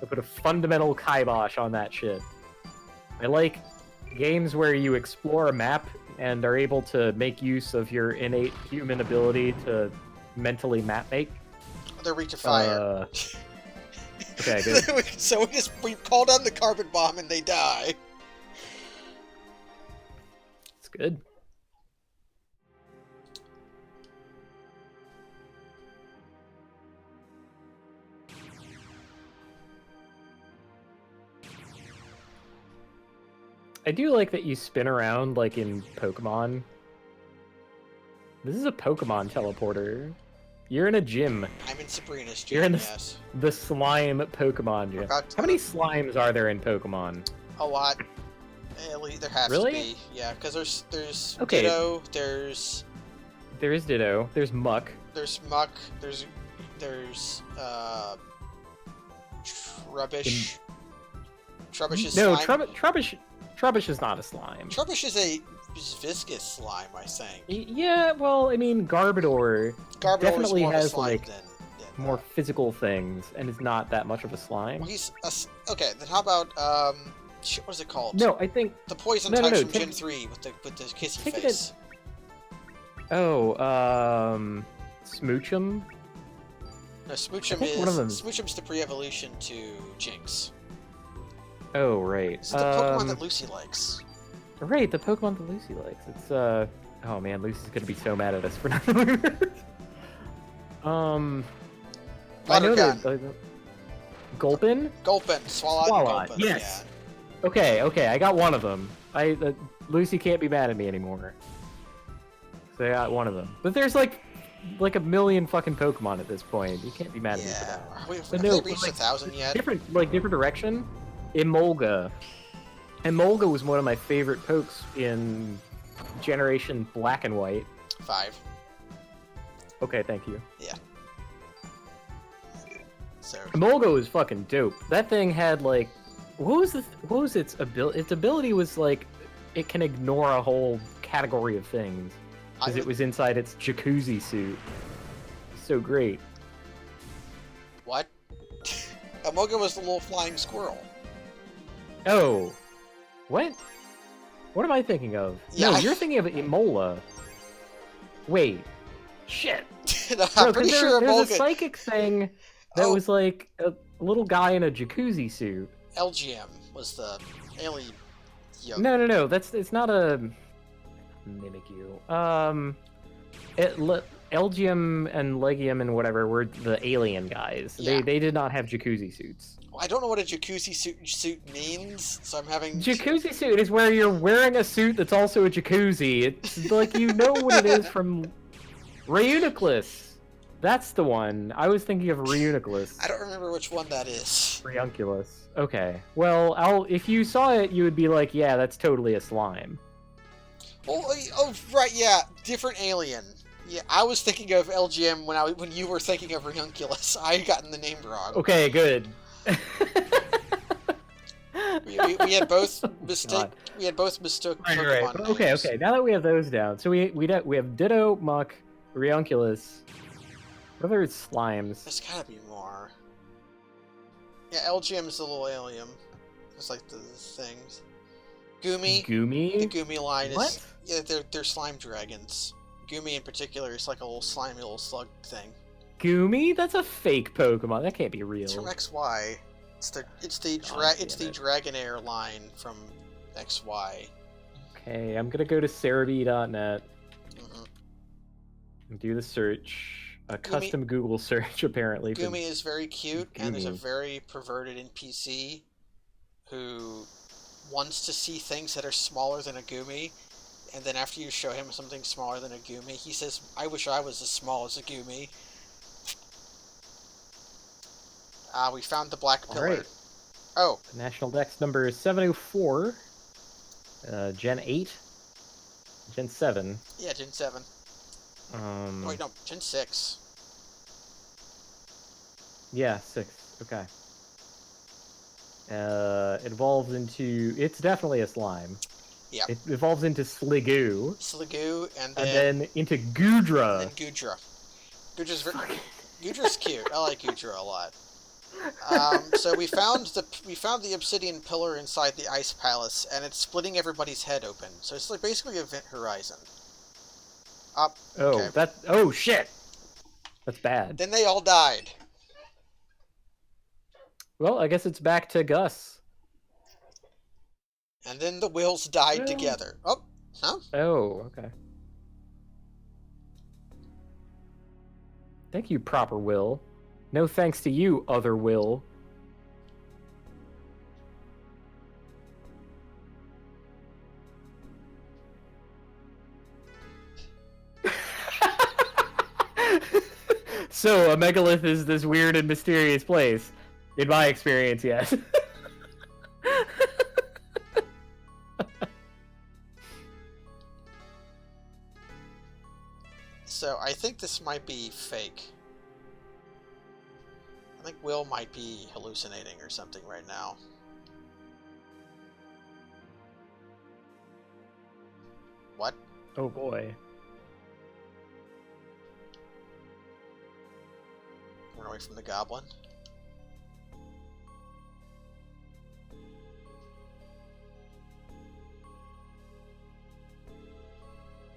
put a fundamental kibosh on that shit. I like games where you explore a map and are able to make use of your innate human ability to mentally map make. They're weak to fire. Okay, good. So we call down the carbon bomb and they die. It's good. I do like that you spin around like in Pokemon. This is a Pokemon teleporter. You're in a gym. I'm in Sabrina's gym, You're in the slime Pokemon gym. How many slimes are there in Pokemon? A lot. There has to be. Yeah, because there's Ditto, There is Ditto, there's Muck. There's Muck, there's Trubbish. Trubbish is slime. Trubbish is not a slime. Trubbish is a viscous slime, I think. Yeah, well, I mean, Garbodor definitely has like more physical things, and is not that much of a slime. Well, okay. Then how about what is it called? No, I think the poison type from Gen 3 with the kissy face. Smoochum. No, Smoochum's the pre-evolution to Jinx. Oh, right. It's the Pokemon that Lucy likes. Right, the Pokemon that Lucy likes. It's, oh man, Lucy's gonna be so mad at us for not knowing this. I know that... Gulpin? Gulpin. Swalot. Gulpin. Yes. Yeah. Okay, I got one of them. Lucy can't be mad at me anymore. So I got one of them. But there's like a million fucking Pokemon at this point. You can't be mad at me for that. Have they reached 1,000 yet? Different direction. Emolga. Emolga was one of my favorite pokes in Generation Black and White. 5. Okay, thank you. Yeah. So Emolga was fucking dope. That thing had like, what was its ability? Its ability was like, it can ignore a whole category of things because it was inside its jacuzzi suit. So great. What? Emolga was the little flying squirrel. Oh, what? What am I thinking of? Yeah, no, you're thinking of Emola. Wait, shit. No, I'm pretty sure there's a psychic thing that was like a little guy in a jacuzzi suit. LGM was the alien. No. It's not a Mimikyu. Elgium and Legium and whatever were the alien guys. Yeah. They did not have jacuzzi suits. Well, I don't know what a jacuzzi suit means, so I'm having... Jacuzzi suit is where you're wearing a suit that's also a jacuzzi. It's like, you know what it is from Reuniclus. That's the one. I was thinking of Reuniculus. I don't remember which one that is. Reunculus. Okay. Well, if you saw it, you would be like, yeah, that's totally a slime. Oh, right, yeah, different alien. Yeah, I was thinking of LGM when you were thinking of Reunculus. I gotten the name wrong. Okay, good. We had both God. We had both mistook Right. Pokemon Okay. names. Okay. Now that we have those down, so we have Ditto, Muck, Reunculus. What other slimes? There's gotta be more. Yeah, LGM's the little alien. It's like the things. Goomy. Goomy? The Goomy line What? is... Yeah, they're slime dragons. Goomy in particular is like a little slimy little slug thing. Goomy? That's a fake Pokemon. That can't be real. It's from XY. It's the Dragonair line from XY. Okay, I'm gonna go to cerebi.net Mm-hmm. and do the search. A Goomy- custom Google search, apparently. for- Goomy is very cute, and there's a Goomy. very perverted NPC who wants to see things that are smaller than a Goomy, and then after you show him something smaller than a Goomy, he says, I wish I was as small as a Goomy. We found the black pillar. Alright. Oh, National Dex number is 704. Gen 8. Gen 7. yeah, Gen 7. Oh, wait, no, Gen 6. Yeah, 6. Okay. It evolves into... It's definitely a slime. Yeah. It evolves into Sliggoo. Sliggoo, and And then then into Goodra. Goodra. Goodra's cute. I like Goodra a lot. So we found the obsidian pillar inside the ice palace, and it's splitting everybody's head open. So it's like basically Event Horizon. Oh, okay. Oh, shit! That's bad. Then they all died. Well, I guess it's back to Gus. And then the Wills died Well- together. Oh, huh? Oh, okay. Thank you, proper Will. No thanks to you, other Will. So, a megalith is this weird and mysterious place. In my experience, yes. So I think this might be fake. I think Will might be hallucinating or something right now. What? Oh boy. Run away from the goblin?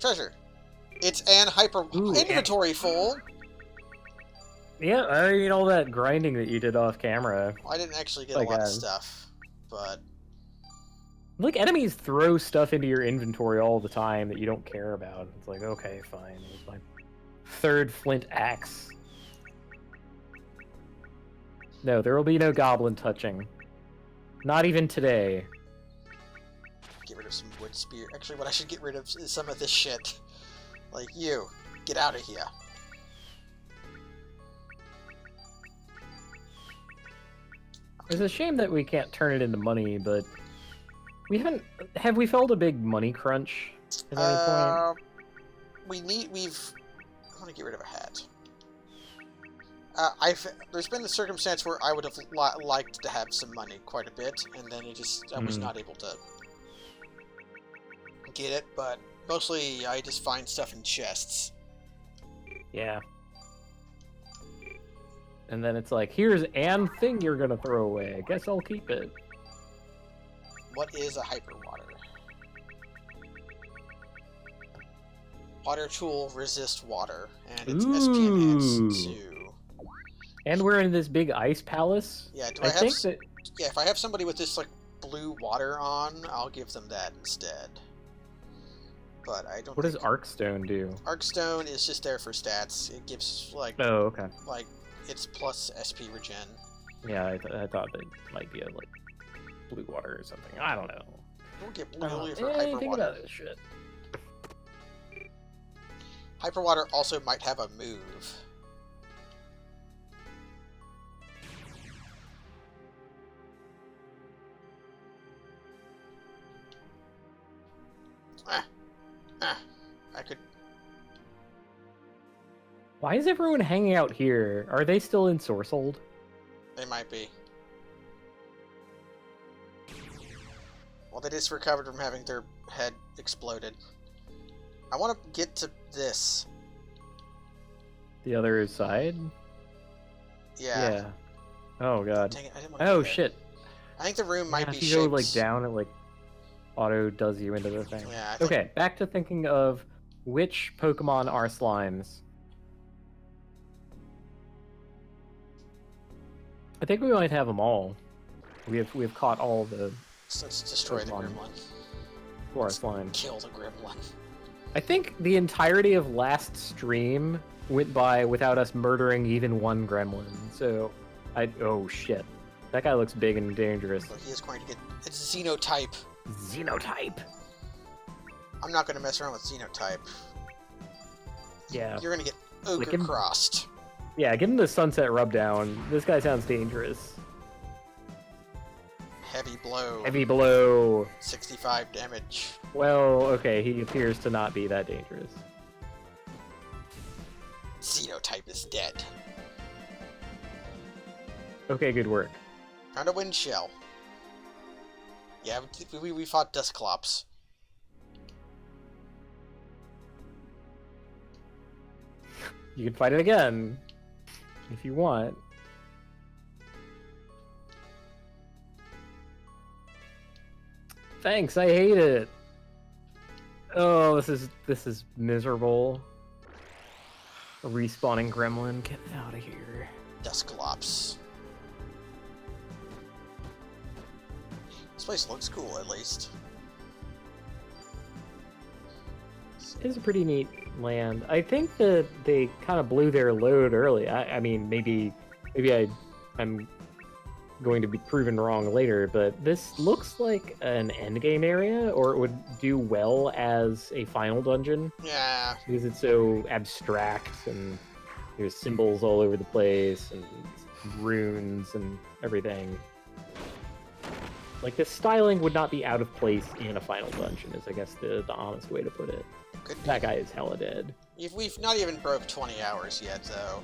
Treasure! It's an Ooh, inventory full! Yeah, I mean, all that grinding that you did off camera. Well, I didn't actually get Like, a lot of stuff, but... Like, enemies throw stuff into your inventory all the time that you don't care about. It's like, okay, fine. It's my third flint axe. No, there will be no goblin touching. Not even today. Get rid of some wood spear. Actually, what I should get rid of is some of this shit. Like, you. Get out of here. It's a shame that we can't turn it into money, but we haven't. Have we felt a big money crunch at any point? I want to get rid of a hat. There's been a circumstance where I would have liked to have some money quite a bit, and then I was not able to get it, but mostly I just find stuff in chests. Yeah. And then it's like, here's an thing you're gonna throw away. I guess I'll keep it. What is a hyper water? Water tool resist water, and it's SP enhanced too. And we're in this big ice palace. Yeah, Yeah, if I have somebody with this like blue water on, I'll give them that instead. But I don't. What does Arkstone do? Arkstone is just there for stats. It gives like Oh, okay. like it's plus SP regen. Yeah, I thought that might be a like blue water or something. I don't know. Don't get blue for Think hyper water. about this shit. Hyper water also might have a move. I could... Why is everyone hanging out here? Are they still in Sourcehold? They might be. Well, they just recovered from having their head exploded. I want to get to this. The other side? Yeah. Oh god. Dang it, I didn't want to Oh go there. shit. I think the room might be if you shaped... go like down, it like auto does you into the thing. Yeah, I think... Okay, back to thinking of which Pokemon are slimes. I think we might have them all. We have caught all the So let's destroy the Pokemon. gremlin. who are slime. Kill the gremlin. I think the entirety of last stream went by without us murdering even one gremlin. So, oh shit, that guy looks big and dangerous. So he is going to get... It's Xenotype. Xenotype. I'm not going to mess around with Xenotype. Yeah. You're going to get Ogre Lick him. Crossed. Yeah, give him the Sunset Rubdown. This guy sounds dangerous. Heavy Blow. Heavy Blow. 65 damage. Well, okay, he appears to not be that dangerous. Xenotype is dead. Okay, good work. Found a Wind Shell. Yeah, we fought Dusclops. You can fight it again if you want. Thanks, I hate it. Oh, this is miserable. A respawning gremlin, get out of here. Dusclops. This place looks cool, at least. It's a pretty neat land. I think that they kind of blew their load early. I mean, maybe I'm going to be proven wrong later, but this looks like an endgame area, or it would do well as a final dungeon. Yeah. Because it's so abstract, and there's symbols all over the place, and runes and everything. Like, the styling would not be out of place in a final dungeon, is I guess the honest way to put it. That guy is hella dead. We've not even broke 20 hours yet, though.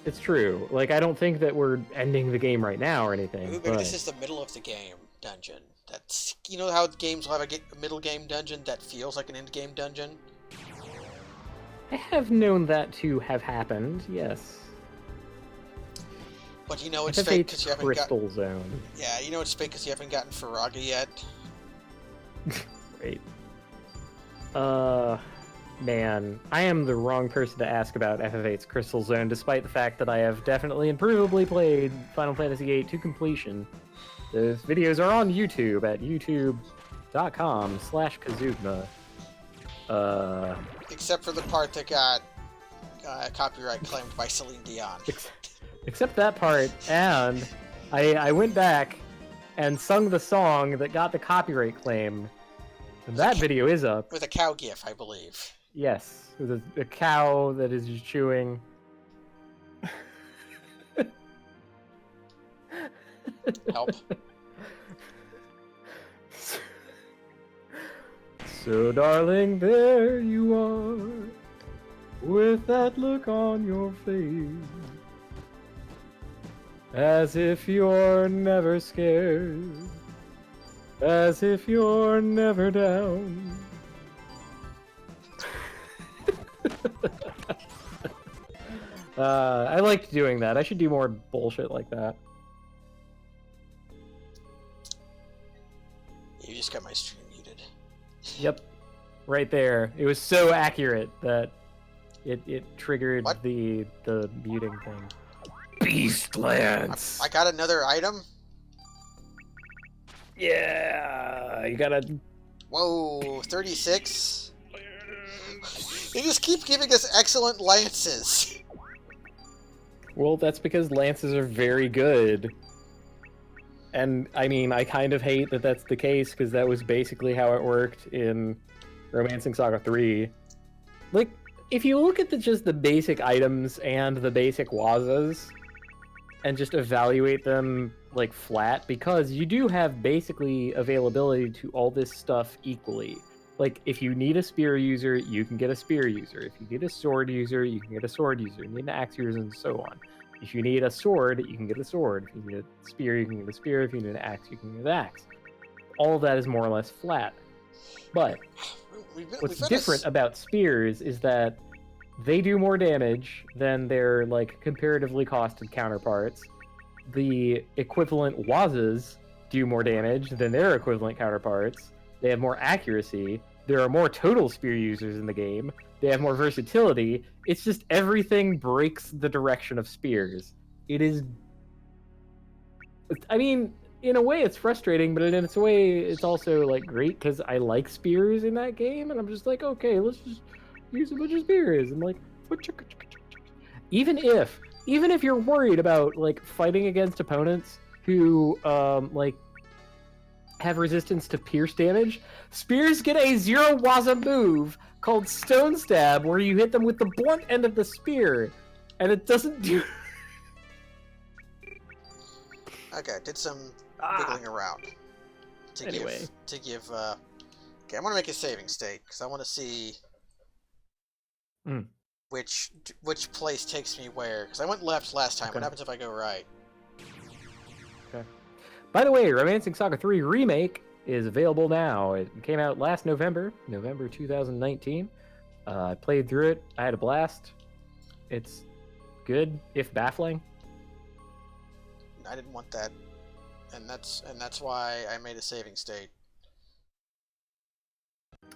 It's true. Like, I don't think that we're ending the game right now or anything. Maybe but... this is the middle of the game dungeon. That's, you know how games will have a middle game dungeon that feels like an end game dungeon? I have known that to have happened, yes. But you know it's fake because you haven't Crystal Zone. Yeah, you know it's fake because you haven't gotten Faraga yet. Great. Man, I am the wrong person to ask about FF8's Crystal Zone, despite the fact that I have definitely and provably played Final Fantasy VIII to completion. Those videos are on YouTube at youtube.com/Kazugma. Except for the part that got copyright claimed by Celine Dion. Except that part, and I went back and sung the song that got the copyright claim. And that video is up. With a cow gif, I believe. Yes, with a cow that is just chewing. Help. So, darling, there you are, with that look on your face, as if you're never scared, as if you're never down. I liked doing that. I should do more bullshit like that. You just got my stream muted. Yep, right there. It was so accurate that it triggered What? the muting thing. Beast Lance. I got another item? Yeah, you gotta. Whoa, 36? They just keep giving us excellent lances. Well, that's because lances are very good. And, I mean, I kind of hate that that's the case, because that was basically how it worked in Romancing Saga 3. Like, if you look at just the basic items and the basic wazas, and just evaluate them, like, flat, because you do have basically availability to all this stuff equally. Like, if you need a spear user, you can get a spear user. If you need a sword user, you can get a sword user. You need an axe user, and so on. If you need a sword, you can get a sword. If you need a spear, you can get a spear. If you need an axe, you can get an axe. All of that is more or less flat. But what's different about spears is that they do more damage than their like comparatively costed counterparts. The equivalent wazas do more damage than their equivalent counterparts. They have more accuracy. There are more total spear users in the game. They have more versatility. It's just everything breaks the direction of spears. It is... I mean, in a way it's frustrating, but in its way it's also like great because I like spears in that game, and I'm just like, okay, let's just use a bunch of spears. And like, even if you're worried about like fighting against opponents who like have resistance to pierce damage, spears get a 0 waza move called Stone Stab, where you hit them with the blunt end of the spear, and it doesn't do. Okay, did some wiggling around to give. Okay, I want to make a saving state because I want to see which place takes me where. Because I went left last time. Okay. What happens if I go right? Okay. By the way, Romancing Saga 3 Remake is available now. It came out last November 2019. I played through it. I had a blast. It's good, if baffling. I didn't want that, and that's why I made a saving state.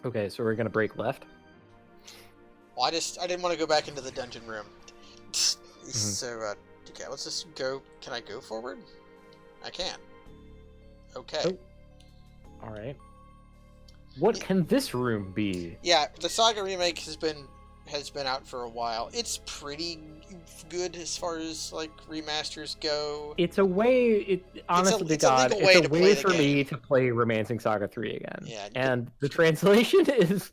Okay, so we're gonna break left. Well, I didn't want to go back into the dungeon room. So okay, let's just go. Can I go forward? I can. Okay. Oh. All right. What can this room be? Yeah, the Saga remake has been out for a while. It's pretty good as far as like remasters go. It's a way. Honestly, it's a way for me to play Romancing Saga 3 again. Yeah, and the translation is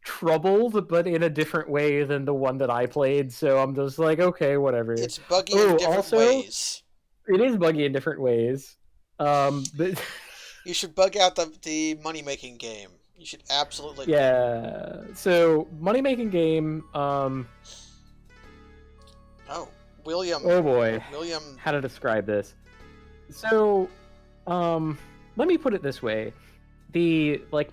troubled, but in a different way than the one that I played. So I'm just like, okay, whatever. It's buggy in different ways. It is buggy in different ways. But you should bug out the money making game. You should absolutely. Yeah. So money making game. Oh, William. Oh boy. William. How to describe this? So, let me put it this way: the like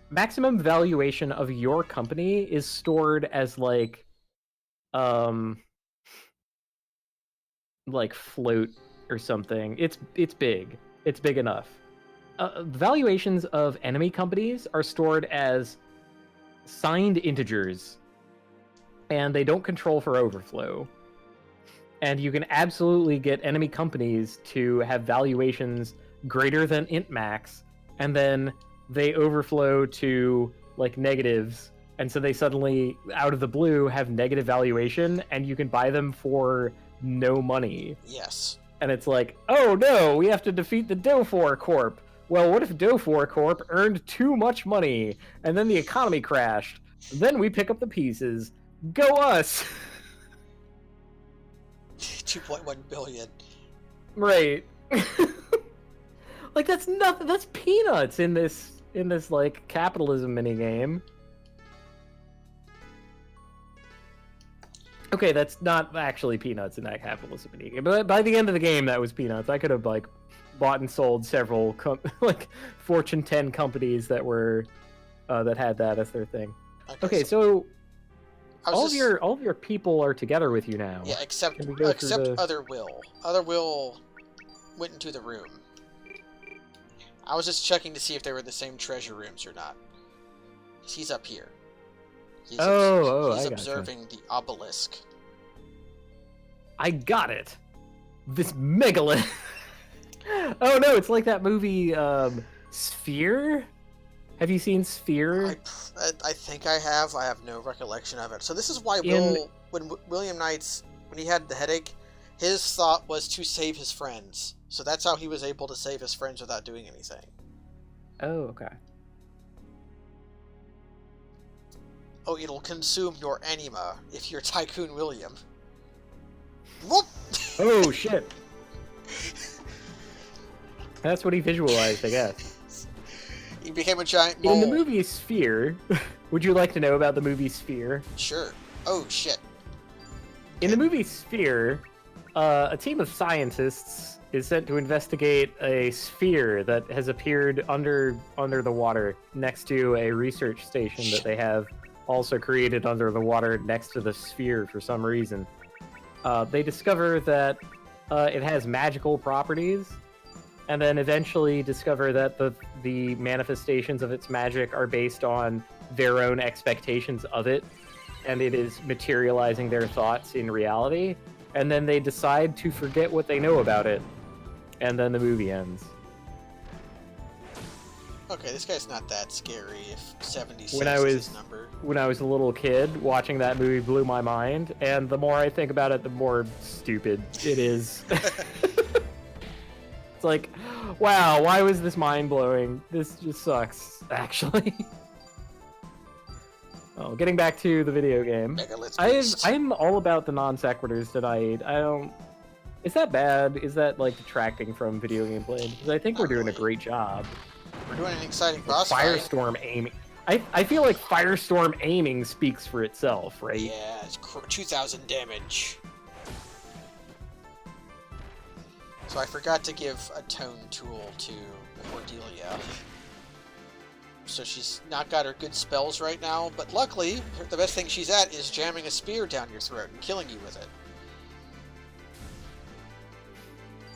maximum valuation of your company is stored as like float or something. It's big. It's big enough. Valuations of enemy companies are stored as signed integers, and they don't control for overflow. And you can absolutely get enemy companies to have valuations greater than int max, and then they overflow to like negatives, and so they suddenly, out of the blue, have negative valuation, and you can buy them for no money. Yes. And it's like, oh no, we have to defeat the Dofor Corp. Well, what if Dofor Corp earned too much money, and then the economy crashed? Then we pick up the pieces. Go us! 2.1 billion. Right. Like, that's nothing. That's peanuts in this like capitalism minigame. Okay, that's not actually peanuts in that capitalism minigame. But by the end of the game, that was peanuts. I could have like bought and sold several like Fortune 10 companies that were that had that as their thing. Okay, so all of your people are together with you now. Yeah, except Other Will. Other Will went into the room. I was just checking to see if they were in the same treasure rooms or not. He's up here. He's observing the obelisk. I got it. This megalith. Oh no, it's like that movie Sphere. Have you seen Sphere? I think I have. I have no recollection of it. So this is why when William Knights, when he had the headache, his thought was to save his friends. So that's how he was able to save his friends without doing anything. Oh, okay. Oh, it'll consume your anima if you're Tycoon William. What? Oh, shit. That's what he visualized, I guess. He became a giant mole. In the movie Sphere, would you like to know about the movie Sphere? Sure. Oh, shit. In the movie Sphere, a team of scientists is sent to investigate a sphere that has appeared under the water next to a research station that they have also created under the water next to the sphere for some reason. They discover that it has magical properties, and then eventually discover that the manifestations of its magic are based on their own expectations of it, and it is materializing their thoughts in reality. And then they decide to forget what they know about it, and then the movie ends. Okay, this guy's not that scary if 76 When I is was his number. when I was a little kid, watching that movie blew my mind, and the more I think about it, the more stupid it is. It's like, wow, why was this mind-blowing? This just sucks, actually. Oh, getting back to the video game. I'm all about the non sequiturs tonight. I don't... Is that bad? Is that, like, detracting from video game play? Because I think we're doing a great job. We're doing an exciting boss fight. Firestorm aiming. I feel like Firestorm aiming speaks for itself, right? Yeah, it's 2,000 damage. So I forgot to give a tone tool to Cordelia. So she's not got her good spells right now, but luckily, the best thing she's at is jamming a spear down your throat and killing you with it.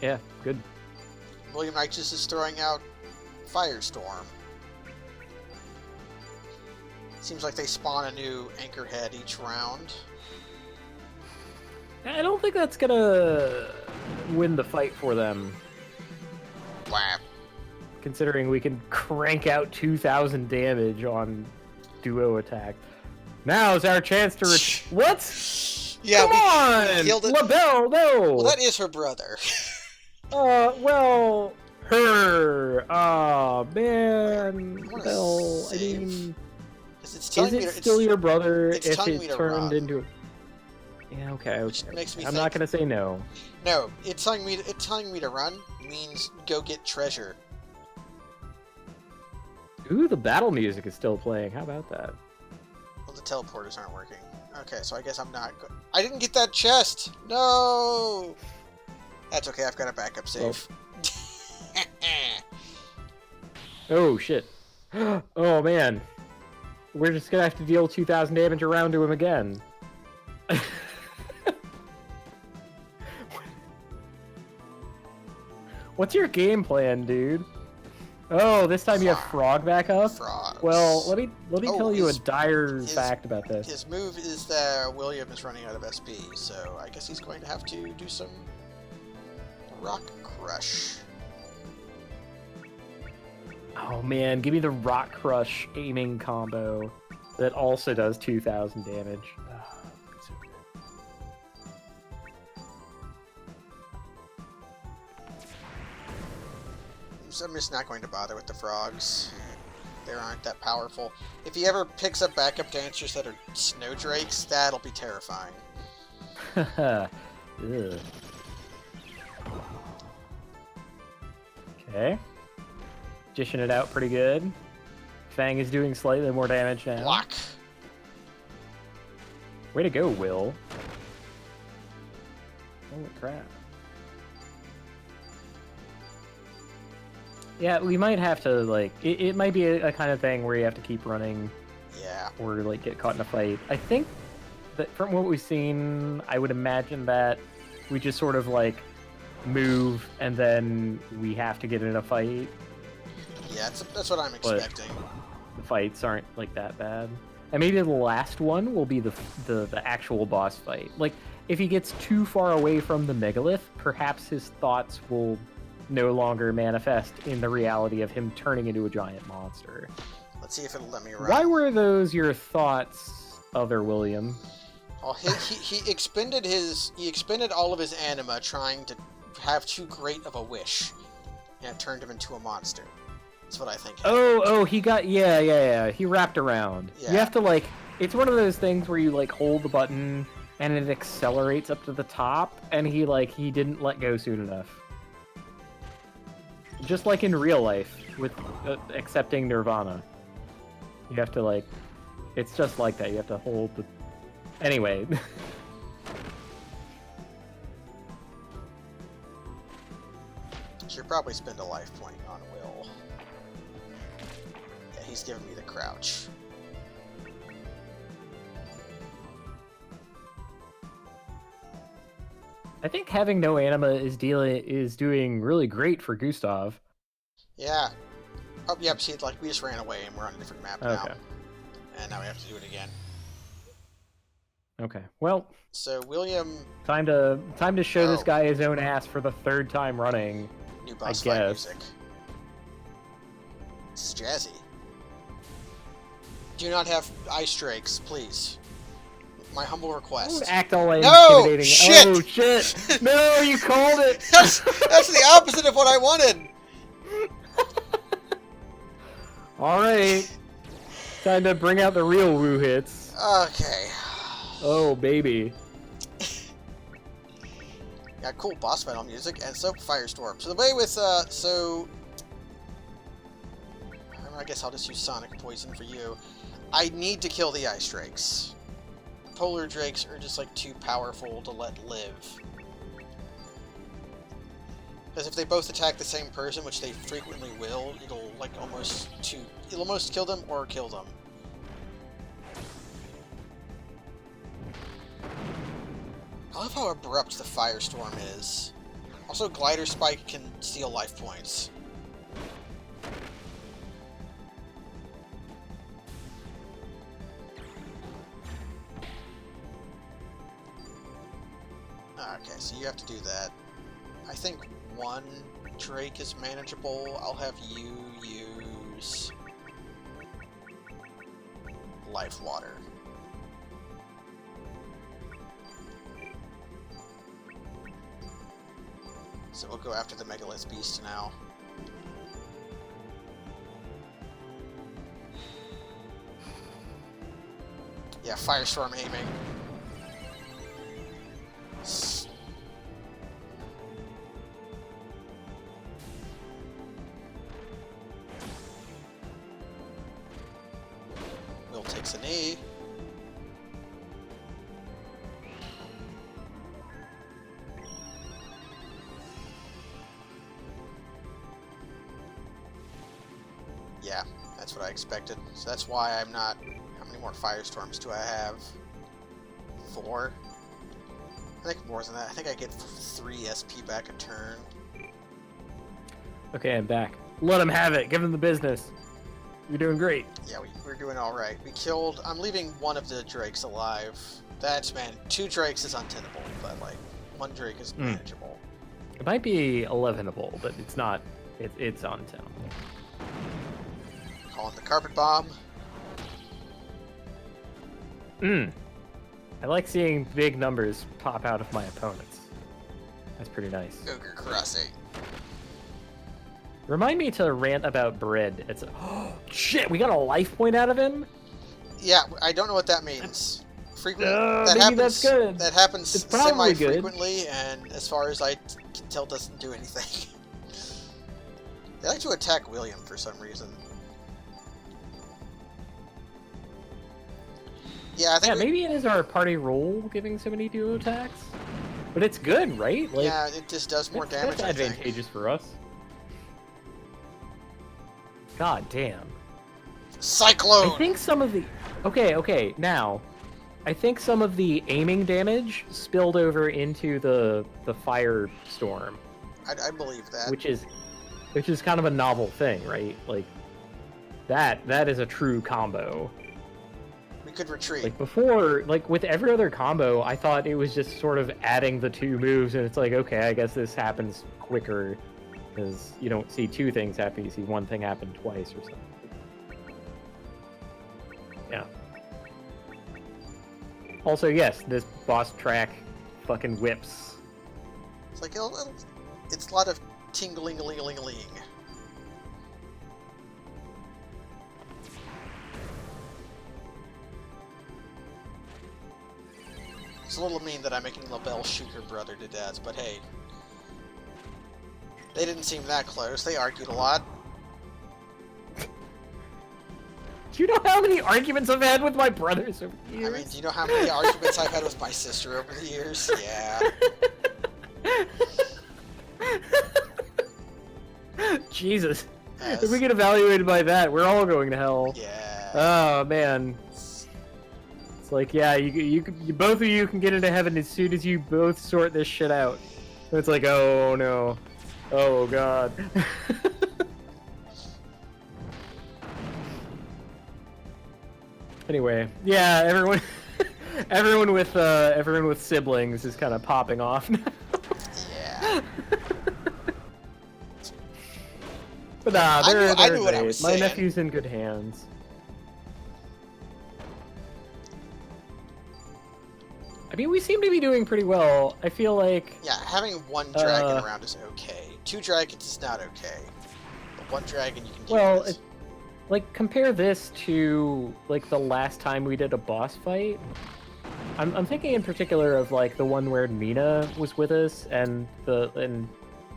Yeah, good. William Righteous is throwing out Firestorm. Seems like they spawn a new Anchorhead each round. I don't think that's gonna win the fight for them. Wow. Considering we can crank out 2,000 damage on duo attack. Now's our chance to what? Yeah, come on! Killed it. LaBelle, no! Well, that is her brother. Well, her. Oh, man. Well, I mean... Is it still your brother if it it turned into... Yeah, okay. Makes me I'm not gonna say no. No, it's telling me to run means go get treasure. Ooh, the battle music is still playing. How about that? Well, the teleporters aren't working. Okay, so I guess I'm not... I didn't get that chest! No! That's okay, I've got a backup save. Oh, shit. Oh, man. We're just gonna have to deal 2,000 damage around to him again. What's your game plan, dude? Oh, this time you have Frog back up? Frogs. Well, let me tell you a dire fact about this. His move is that William is running out of SP, so I guess he's going to have to do some Rock Crush. Oh man, give me the Rock Crush aiming combo that also does 2,000 damage. So I'm just not going to bother with the frogs. They aren't that powerful. If he ever picks up backup dancers that are snowdrakes, that'll be terrifying. Okay. Dishing it out pretty good. Fang is doing slightly more damage now. Block. Way to go, Will. Holy crap. Yeah, we might have to, like... It might be a kind of thing where you have to keep running. Yeah. Or, like, get caught in a fight. I think that from what we've seen, I would imagine that we just sort of, like, move and then we have to get in a fight. Yeah, that's what I'm expecting. The fights aren't, like, that bad. And maybe the last one will be the actual boss fight. Like, if he gets too far away from the megalith, perhaps his thoughts will no longer manifest in the reality of him turning into a giant monster. Let's see if it'll let me run. Why were those your thoughts, other William? Well, he expended all of his anima trying to have too great of a wish, and it turned him into a monster. That's what I think. Oh, he got... Yeah. He wrapped around. Yeah. You have to, like... It's one of those things where you, like, hold the button, and it accelerates up to the top, and he didn't let go soon enough. just like in real life with accepting nirvana. You have to, like, it's just like that. You have to hold the... Anyway. Should probably spend a life point on Will. Yeah, he's giving me the crouch. I think having no anima is doing really great for Gustav. Yeah. Oh, yeah, see, like, we just ran away and we're on a different map now. Okay. And now we have to do it again. Okay. Well, so William... Time to show this guy his own ass for the 3rd time running. New boss fight music. This is jazzy. Do not have ice drakes, please. My humble request. Don't act all intimidating. Shit! Oh shit! No, you called it. That's the opposite of what I wanted. All right. Time to bring out the real woo hits. Okay. Oh baby. Got cool boss battle music and so Firestorm. So the way with I guess I'll just use Sonic Poison for you. I need to kill the ice drakes. Polar drakes are just like too powerful to let live. Because if they both attack the same person, which they frequently will, it'll like almost kill them or kill them. I love how abrupt the Firestorm is. Also, Glider Spike can steal life points. Okay, so you have to do that. I think one Drake is manageable. I'll have you use Life Water. So we'll go after the Megalith Beast now. Yeah, Firestorm aiming. Will takes a knee. Yeah, that's what I expected. So that's why I'm not... How many more Firestorms do I have? 4? I think more than that. I think I get 3 SP back a turn. Okay, I'm back. Let him have it. Give him the business. You're doing great. Yeah, we're doing alright. We killed... I'm leaving one of the Drakes alive. That's, man, 2 Drakes is untenable, but, like, 1 Drake is manageable. It might be 11able, but it's not... It's untenable. Calling the Carpet Bomb. I like seeing big numbers pop out of my opponents. That's pretty nice. Ogre Crossing. Remind me to rant about bread. It's oh shit, we got a life point out of him? Yeah, I don't know what that means. Maybe that's good. That happens semi-frequently, good. and as far as I can tell, doesn't do anything. They like to attack William for some reason. Yeah, I think maybe it is our party role giving so many duo attacks. But it's good, right? Like, yeah, it just does more damage. That's advantageous for us. God damn. Cyclone! I think some of the... Okay, now. I think some of the aiming damage spilled over into the firestorm. I believe that. Which is kind of a novel thing, right? Like, that is a true combo. We could retreat. Like before, like with every other combo, I thought it was just sort of adding the 2 moves, and it's like, okay, I guess this happens quicker, because you don't see 2 things happen, you see 1 thing happen twice or something. Yeah. Also, yes, this boss track fucking whips. It's like, it's a lot of tingling-a-ling-a-ling-a-ling. It's a little mean that I'm making LaBelle shoot her brother to death, but hey. They didn't seem that close. They argued a lot. Do you know how many arguments I've had with my brothers over the years? I mean, do you know how many arguments I've had with my sister over the years? Yeah. Jesus. Yes. If we get evaluated by that, we're all going to hell. Yeah. Oh, man. It's like, yeah, you both of you can get into heaven as soon as you both sort this shit out. It's like, oh, no. Oh, God. Anyway, yeah, everyone with siblings is kind of popping off now. Yeah. But nah, they're I knew what I great. was My saying. nephew's in good hands. I mean, we seem to be doing pretty well. I feel like... Yeah, having one dragon around is okay. 2 dragons is not okay. But 1 dragon you can deal Well, with. like, compare this to, like, the last time we did a boss fight. I'm thinking in particular of, like, the one where Mina was with us, and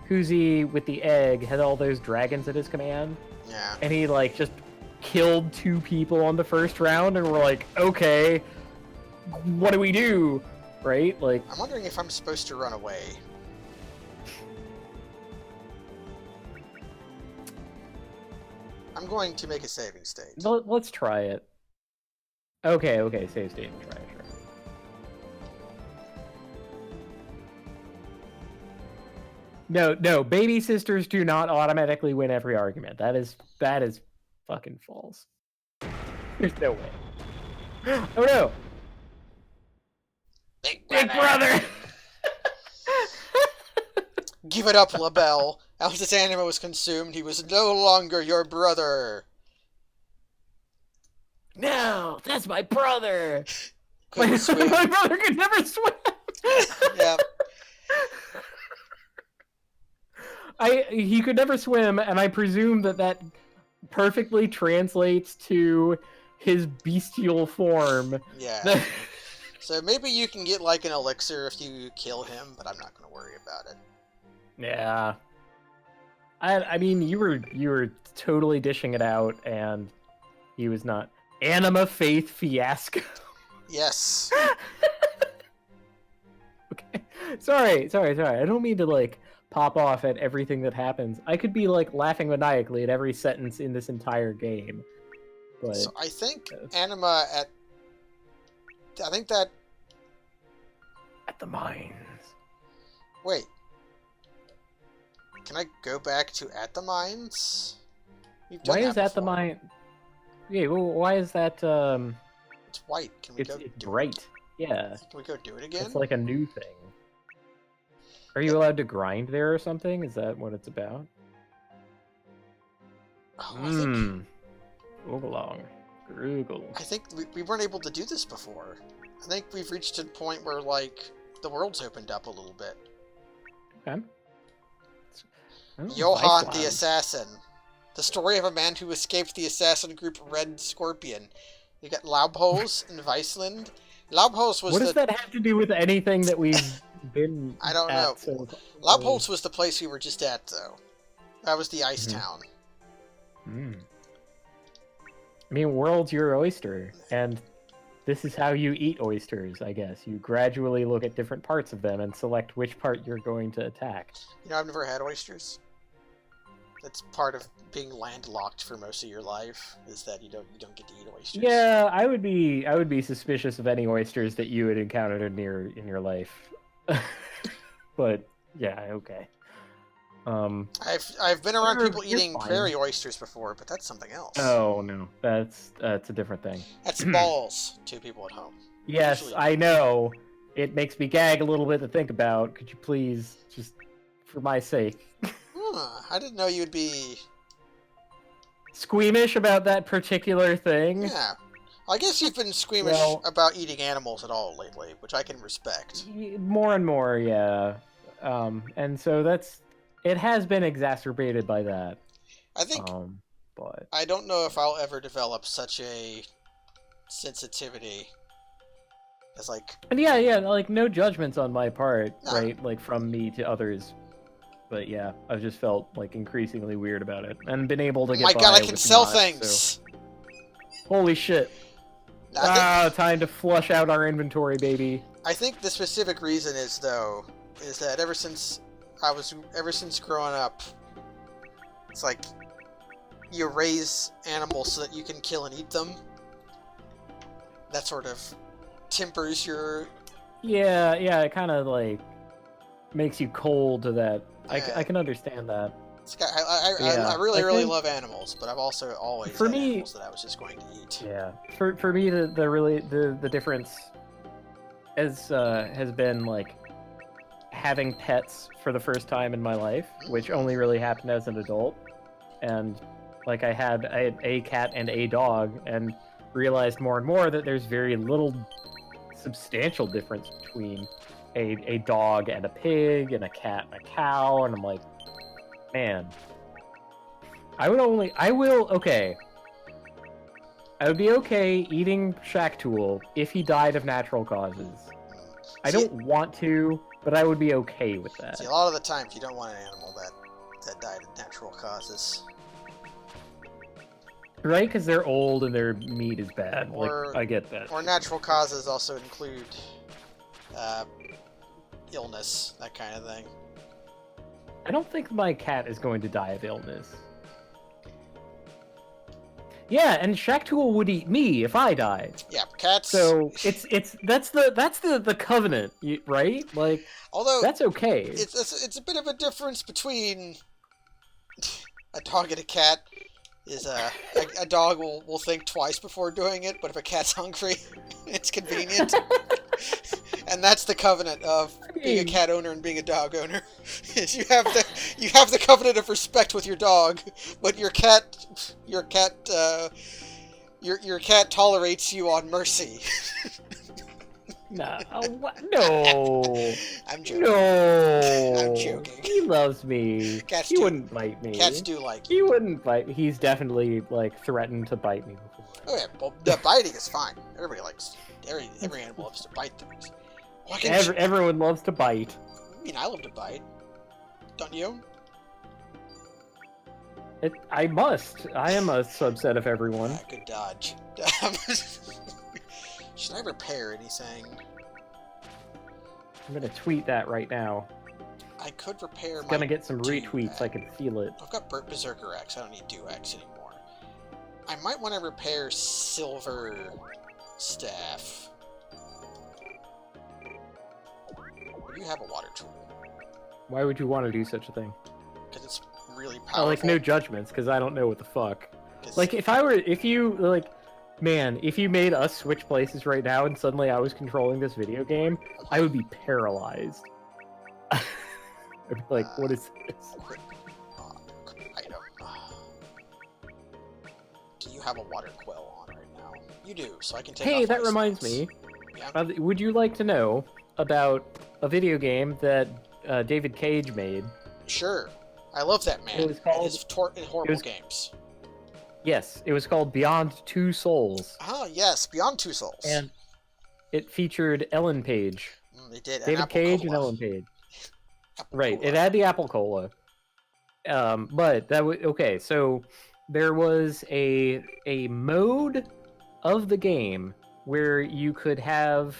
Huzi with the egg had all those dragons at his command. Yeah. And he, like, just killed 2 people on the first round, and we're like, okay, what do we do? Right? Like... I'm wondering if I'm supposed to run away. I'm going to make a saving state. Let's try it. Okay, save state and try it, sure. No, baby sisters do not automatically win every argument. That is fucking false. There's no way. Oh no! Big brother! Give it up, LaBelle. After this anima was consumed, he was no longer your brother. No, that's my brother! Couldn't swim. My brother could never swim! Yeah. He could never swim, and I presume that perfectly translates to his bestial form. Yeah. So maybe you can get like an elixir if you kill him, but I'm not going to worry about it. Yeah. I mean, you were totally dishing it out, and he was not. Anima Faith Fiasco. Yes. Okay. Sorry. I don't mean to, like, pop off at everything that happens. I could be, like, laughing maniacally at every sentence in this entire game. But So I think anima I think that... at the mines. Wait. Can I go back to at the mines? We've done Why is that the before. mine? Yeah, well, why is that, It's white. Can we it's go do bright. it? Yeah. Can we go do it again? It's like a new thing. Are you allowed to grind there or something? Is that what it's about? Oh, I think... Oolong. Groogle. I think we weren't able to do this before. I think we've reached a point where, like, the world's opened up a little bit. Okay. Oh, Johann Viceland. the Assassin. The story of a man who escaped the assassin group Red Scorpion. You got Laubholz and Viceland. Laubholz was What does that have to do with anything that we've been I don't at know. so far? Laubholz was the place we were just at, though. That was the ice Mhm. town. I mean, world's your oyster, and this is how you eat oysters, I guess. You gradually look at different parts of them and select which part you're going to attack. You know, I've never had oysters. That's part of being landlocked for most of your life, is that you don't get to eat oysters. Yeah, I would be suspicious of any oysters that you had encountered in your life. But yeah, okay. I've been around people you're eating fine. prairie oysters before, but that's something else. Oh no, that's a different thing. That's balls to people at home. Yes, Usually- I know. It makes me gag a little bit to think about. Could you please, just for my sake, I didn't know you'd be... squeamish about that particular thing? Yeah. I guess you've been squeamish Well- about eating animals at all lately, which I can respect. More and more, yeah. And so it has been exacerbated by that. I think... But I don't know if I'll ever develop such a sensitivity as, like... and yeah, like no judgments on my part, No. right? Like from me to others. But yeah, I've just felt like increasingly weird about it, and been able to get My by God, I can with sell not, things. So... Holy shit! I Time to flush out our inventory, baby. I think the specific reason is that ever since growing up, it's like you raise animals so that you can kill and eat them. That sort of tempers your... Yeah, it kind of like makes you cold to that. I can understand that. I really love animals, but I've also always had animals that I was just going to eat. Yeah, for me the difference has been like having pets for the first time in my life, which only really happened as an adult, and like I had a cat and a dog, and realized more and more that there's very little substantial difference between a dog and a pig, and a cat and a cow, and I'm like, man, I would be okay eating Shacktool if he died of natural causes. I don't want to, but I would be okay with that. See, a lot of the times you don't want an animal that died of natural causes. Right, because they're old and their meat is bad. I get that. Or natural causes also include illness, that kind of thing. I don't think my cat is going to die of illness. Yeah, and Shacktool would eat me if I died. Yeah, cats. So that's the covenant, right? Like, although that's okay. It's a bit of a difference between a dog and a cat. Is a dog will think twice before doing it, but if a cat's hungry, it's convenient. And that's the covenant of being a cat owner and being a dog owner. Is you have the covenant of respect with your dog, but your cat tolerates you on mercy. No. No. I'm joking. No. I'm joking. He loves me. He wouldn't bite me. Cats do like you. He wouldn't bite me. He's definitely like threatened to bite me before. Oh yeah, well, the biting is fine. Everybody likes every animal loves to bite things. Everyone loves to bite. I mean, I love to bite. Don't you? I must. I am a subset of everyone. Good dodge. Should I repair anything? I'm gonna tweet that right now. I could repair it's gonna get some retweets, I can feel it. I've got Berserker Axe, I don't need Dew Axe anymore. I might want to repair Silver Staff. You have a water tool. Why would you want to do such a thing? Because it's really powerful. Like, no judgments, because I don't know what the fuck. Like, if you made us switch places right now and suddenly I was controlling this video game, I would be paralyzed. I'd be like, what is this? Item. Do you have a water quill on right now? You do, so I can take Hey, that reminds me. Yeah? Would you like to know about a video game that David Cage made? Sure. I love that man. It was called... his horrible games. Yes, it was called Beyond Two Souls. Ah, yes, Beyond Two Souls. And it featured Ellen Page. It did. David Cage and Ellen Page. Right, it had the Apple Cola. But that was okay. So there was a mode of the game where you could have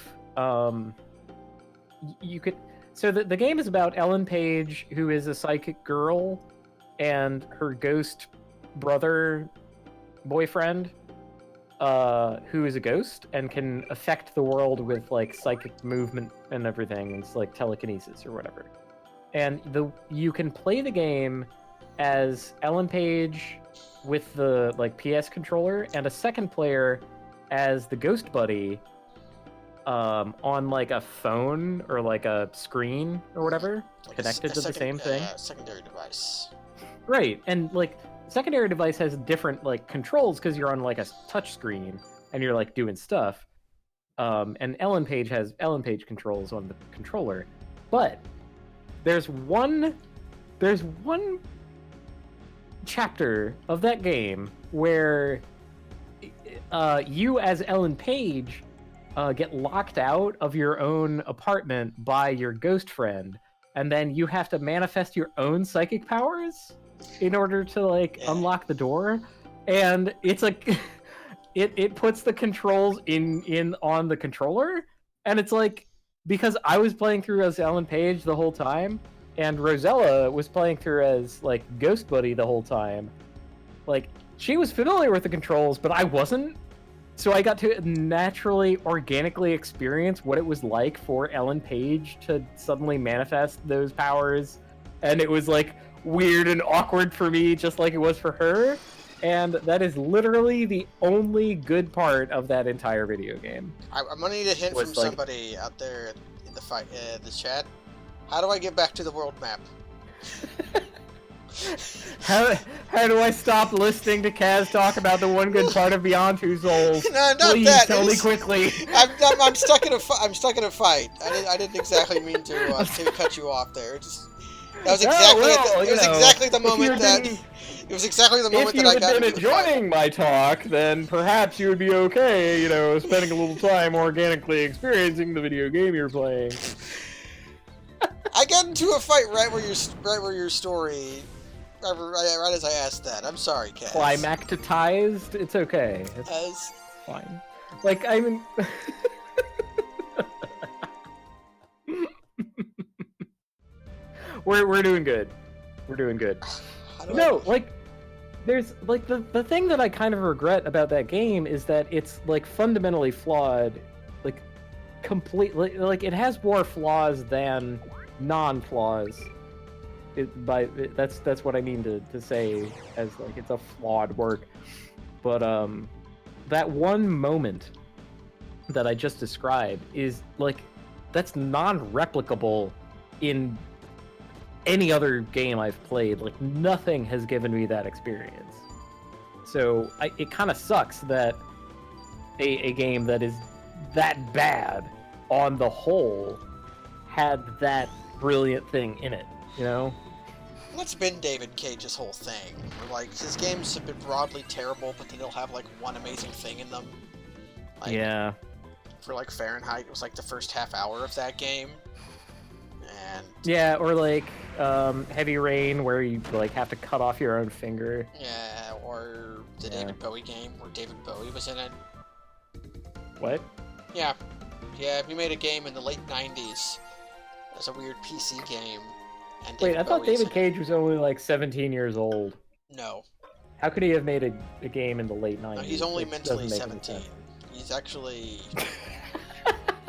So the game is about Ellen Page, who is a psychic girl, and her ghost brother boyfriend, who is a ghost and can affect the world with like psychic movement and everything. It's like telekinesis or whatever. And you can play the game as Ellen Page with the like PS controller, and a second player as the ghost buddy on like a phone or like a screen or whatever, like connected to the same thing. Secondary device. Right, and like secondary device has different like controls because you're on like a touch screen and you're like doing stuff. And Ellen Page has Ellen Page controls on the controller, but there's one chapter of that game where you as Ellen Page get locked out of your own apartment by your ghost friend, and then you have to manifest your own psychic powers in order to like unlock the door, and it's like it puts the controls in on the controller, and it's like, because I was playing through as Ellen Page the whole time, and Rosella was playing through as like Ghost Buddy the whole time, like she was familiar with the controls, but I wasn't. So I got to naturally, organically experience what it was like for Ellen Page to suddenly manifest those powers. And it was like weird and awkward for me, just like it was for her. And that is literally the only good part of that entire video game. I'm gonna need a hint from somebody out there in the chat. How do I get back to the world map? How do I stop listening to Kaz talk about the one good part of Beyond Two Souls? No, not Please that. tell me quickly. I'm stuck in a I'm stuck in a fight. I didn't exactly mean to cut you off there. That was exactly the moment that. It was exactly the moment that I got. If you had been enjoying my talk, then perhaps you would be okay. You know, spending a little time organically experiencing the video game you're playing. I got into a fight right where your story. Right as I asked that. I'm sorry, Kaz. Climactized? It's okay. It's fine. Like, I mean... we're doing good. We're doing good. Like, there's, like, the thing that I kind of regret about that game is that it's, like, fundamentally flawed. Like, completely... Like, it has more flaws than non-flaws. That's what I mean to say as like it's a flawed work, but that one moment that I just described is like that's non-replicable in any other game I've played. Like nothing has given me that experience. So it kind of sucks that a game that is that bad on the whole had that brilliant thing in it. You know? That's been David Cage's whole thing. Like, his games have been broadly terrible, but then they'll have, like, one amazing thing in them. Like, yeah. For, like, Fahrenheit, it was, like, the first half hour of that game. And... Yeah, or, like, Heavy Rain, where you, like, have to cut off your own finger. Yeah, or the David Bowie game, where David Bowie was in it. What? Yeah. Yeah, he made a game in the late 90s. It was a weird PC game. And wait, I thought David Cage was only like 17 years old. No. How could he have made a game in the late 90s? No, he's only mentally 17. He's actually...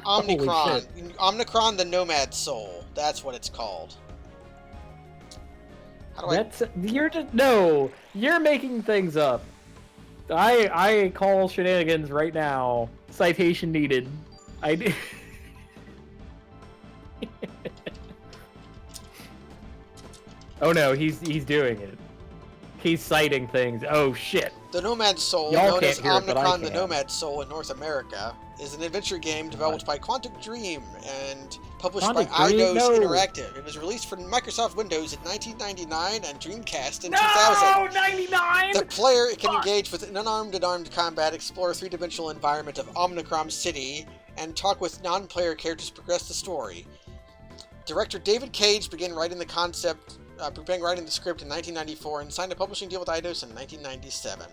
Omnicron. Omnicron the Nomad Soul. That's what it's called. How do You're making things up. I call shenanigans right now. Citation needed. Oh no, he's doing it. He's citing things. Oh shit. The Nomad Soul, known as Omnicron the Nomad Soul in North America, is an adventure game developed by Quantic Dream and published by Eidos Interactive. It was released for Microsoft Windows in 1999 and Dreamcast in 2000. 99! The player can engage with an unarmed and armed combat, explore a three-dimensional environment of Omnicron City, and talk with non-player characters to progress the story. Director David Cage began writing the script in 1994 and signed a publishing deal with Eidos in 1997.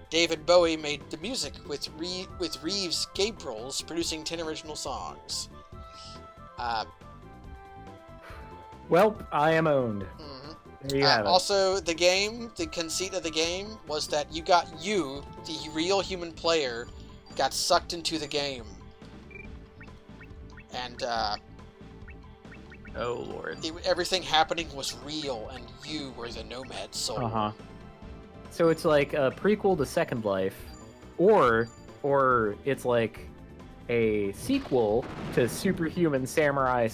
David Bowie made the music with Reeves Gabrels, producing 10 original songs. Well, I am owned. Mm-hmm. There you have it. Also, the conceit of the game was that the real human player, got sucked into the game. And, oh lord. Everything happening was real, and you were the Nomad Soul. Uh-huh. So it's like a prequel to Second Life, or it's like a sequel to Superhuman Samurai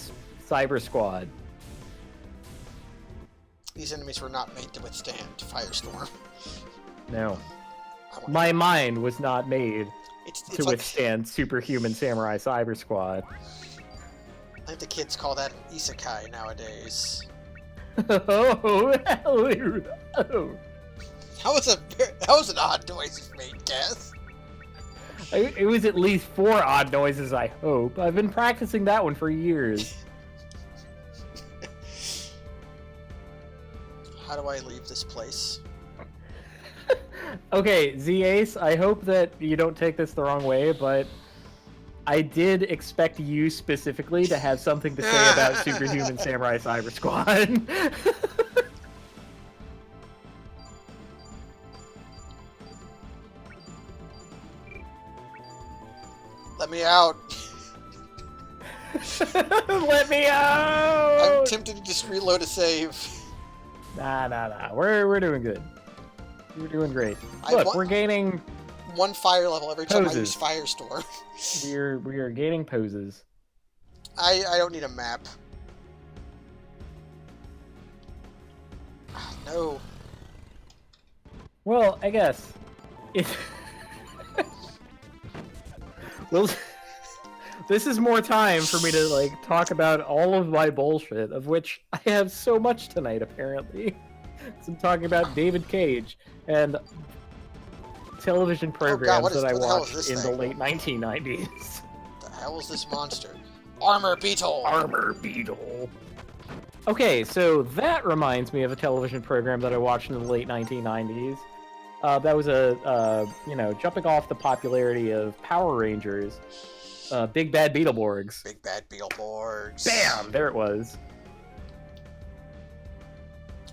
Cyber Squad. These enemies were not made to withstand Firestorm. No. My mind was not made to withstand Superhuman Samurai Cyber Squad. I think the kids call that isekai nowadays. Oh, oh. That was an odd noise you made, Cass. It was at least 4 odd noises, I hope. I've been practicing that one for years. How do I leave this place? Okay, Z-Ace, I hope that you don't take this the wrong way, but I did expect you specifically to have something to say about Superhuman Samurai Cyber Squad. Let me out. Let me out! I'm tempted to just reload a save. Nah. We're doing good. We're doing great. Look, we're gaining 1 fire level every time I use poses. Firestorm. we are gaining poses. I don't need a map. No. Well, I guess well, this is more time for me to like talk about all of my bullshit, of which I have so much tonight apparently. So I'm talking about David Cage and television programs that I watched in the late 1990s. The hell is this monster? Armor Beetle! Armor Beetle. Okay, so that reminds me of a television program that I watched in the late 1990s. That was jumping off the popularity of Power Rangers. Big Bad Beetleborgs. Big Bad Beetleborgs. Bam! There it was.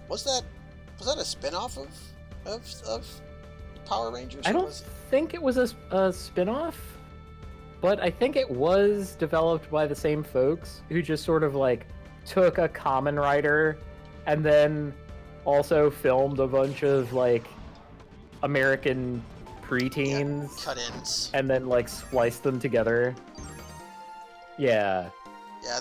Was that a spin-off of Power Rangers? I don't think it was a spin-off, but I think it was developed by the same folks who just sort of like took a Kamen Rider and then also filmed a bunch of like American preteens, cut-ins, and then like spliced them together. Yeah. Yeah,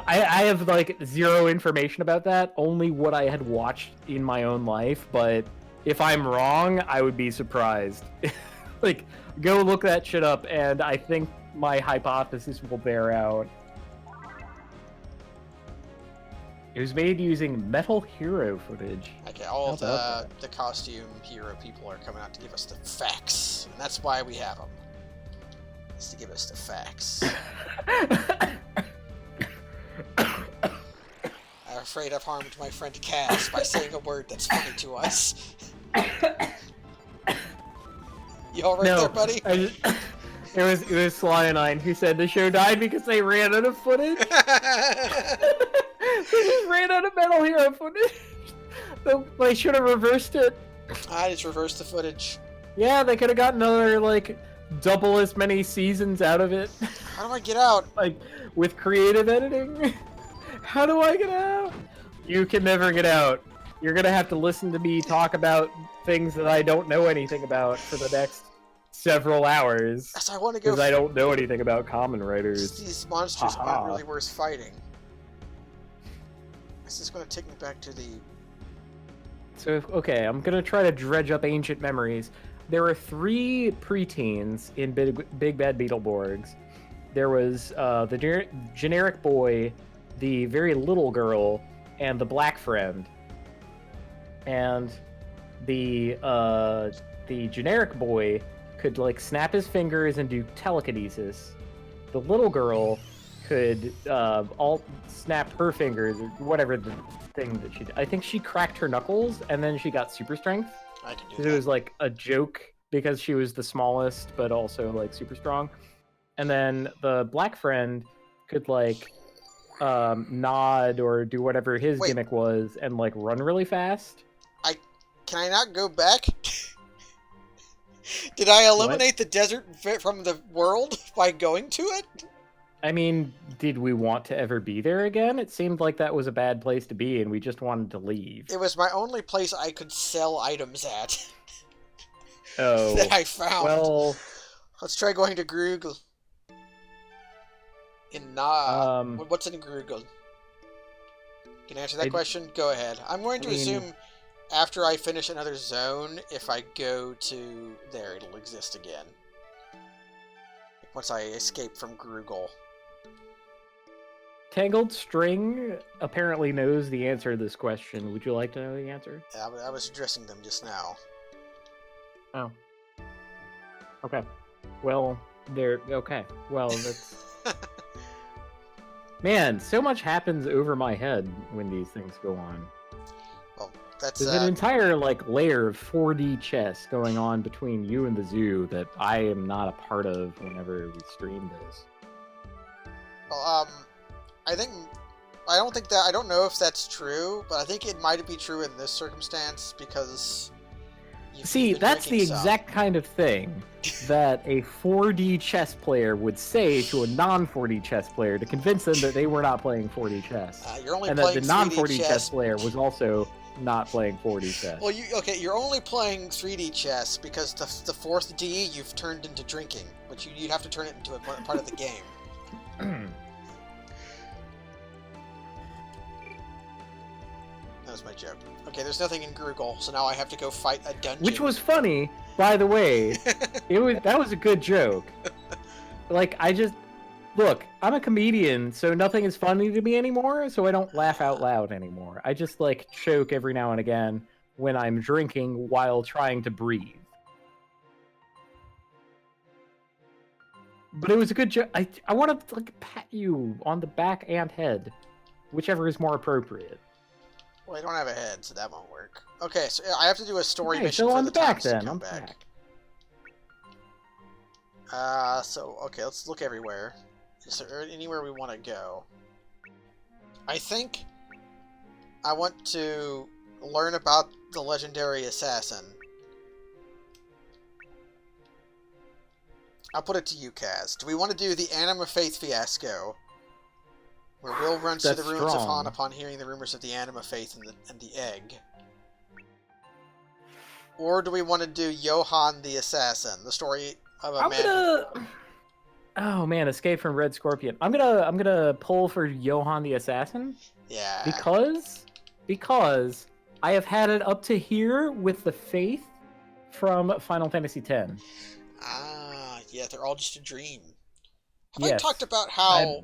I have like zero information about that, only what I had watched in my own life, but if I'm wrong, I would be surprised. Like, go look that shit up, and I think my hypothesis will bear out. It was made using Metal Hero footage. Okay, all of the costume hero people are coming out to give us the facts, and that's why we have them. It's to give us the facts. I'm afraid I've harmed my friend Cass by saying a word that's funny to us. You alright there, buddy? It was Sly9 who said the show died because they ran out of footage. They just ran out of Metal Hero footage. They should have reversed it. I just reversed the footage. Yeah, they could have gotten another, like, double as many seasons out of it. How do I get out? Like, with creative editing? How do I get out? You can never get out. You're gonna have to listen to me talk about things that I don't know anything about for the next several hours. Yes, I want to go. Because I don't know anything about Kamen Riders. These monsters aren't really worth fighting. This is going to take me back to the... So, okay, I'm going to try to dredge up ancient memories. There were 3 preteens in Big Bad Beetleborgs. There was the generic boy, the very little girl, and the black friend. And the generic boy could, like, snap his fingers and do telekinesis. The little girl could all snap her fingers, or whatever the thing that she did. I think she cracked her knuckles, and then she got super strength. I can do that. It was like a joke, because she was the smallest, but also like super strong. And then the black friend could like nod or do whatever his gimmick was, and like run really fast. Can I not go back? Did I eliminate the desert from the world by going to it? I mean, did we want to ever be there again? It seemed like that was a bad place to be, and we just wanted to leave. It was my only place I could sell items at. Oh. That I found. Well... Let's try going to Grugel. What's in Grugel? Can you answer that question? Go ahead. I'm going to assume after I finish another zone, if I go to there, it'll exist again. Once I escape from Grugel. Tangled String apparently knows the answer to this question. Would you like to know the answer? I was addressing them just now. Oh. Okay. Well, okay. Well, that's... Man, so much happens over my head when these things go on. That's There's an entire like layer of 4D chess going on between you and the zoo that I am not a part of whenever we stream this. well, I don't know if that's true, but I think it might be true in this circumstance because See, that's the exact kind of thing that a 4D chess player would say to a non-4D chess player to convince them that they were not playing 4D chess. You're only and playing that the non-4D 3D chess player was also not playing 4D chess. Well, you're only playing 3D chess because the fourth D you've turned into drinking, which you have to turn it into a part of the game. That was my joke. Okay, there's nothing in Grugel, so now I have to go fight a dungeon. Which was funny, by the way. That was a good joke. Like, look, I'm a comedian, so nothing is funny to me anymore, so I don't laugh out loud anymore. I just, like, choke every now and again when I'm drinking while trying to breathe. But it was a good joke. I want to, like, pat you on the back and head, whichever is more appropriate. Well, I don't have a head, so that won't work. Okay, so I have to do a story mission so for on the back Thompson then. comeback. Okay, let's look everywhere. Is there anywhere we want to go? I think I want to learn about the legendary assassin. I'll put it to you, Kaz. Do we want to do the Anima Faith fiasco? Where Will runs to the ruins of Han upon hearing the rumors of the Anima Faith and the egg. Or do we want to do Johann the Assassin, the story of a man... Oh man, Escape from Red Scorpion. I'm gonna pull for Johann the Assassin. Yeah. Because I have had it up to here with the Faith from Final Fantasy X. Ah, yeah, they're all just a dream. Have Yes. I talked about how...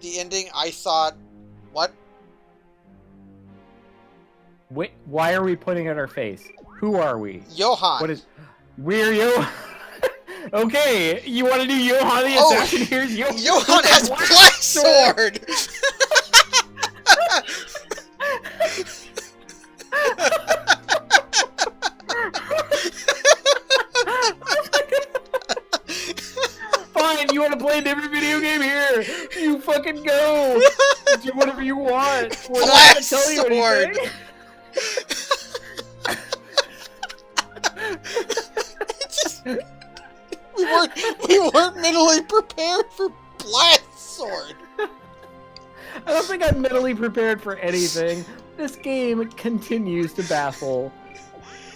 The ending, I thought... What? Wait, why are we putting it on our face? Who are we? Johann. What is... We're Johann. Okay, you want to do Johann the Assassin? Here's Johann. Johann has black sword! Fine, you want to play a different video game here? You fucking go. Do whatever you want. We're not gonna tell you anything. We weren't mentally prepared for blast sword. I don't think I'm mentally prepared for anything. This game continues to baffle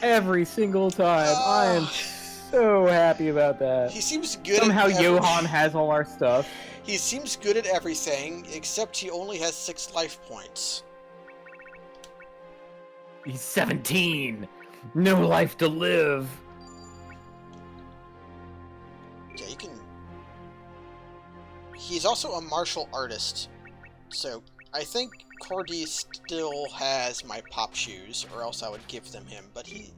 every single time. I am so happy about that. He seems good. Somehow Johann has all our stuff. He seems good at everything, except he only has 6 life points. He's 17. No life to live. Yeah, you can... He's also a martial artist, so I think Cordy still has my pop shoes, or else I would give them him, but he...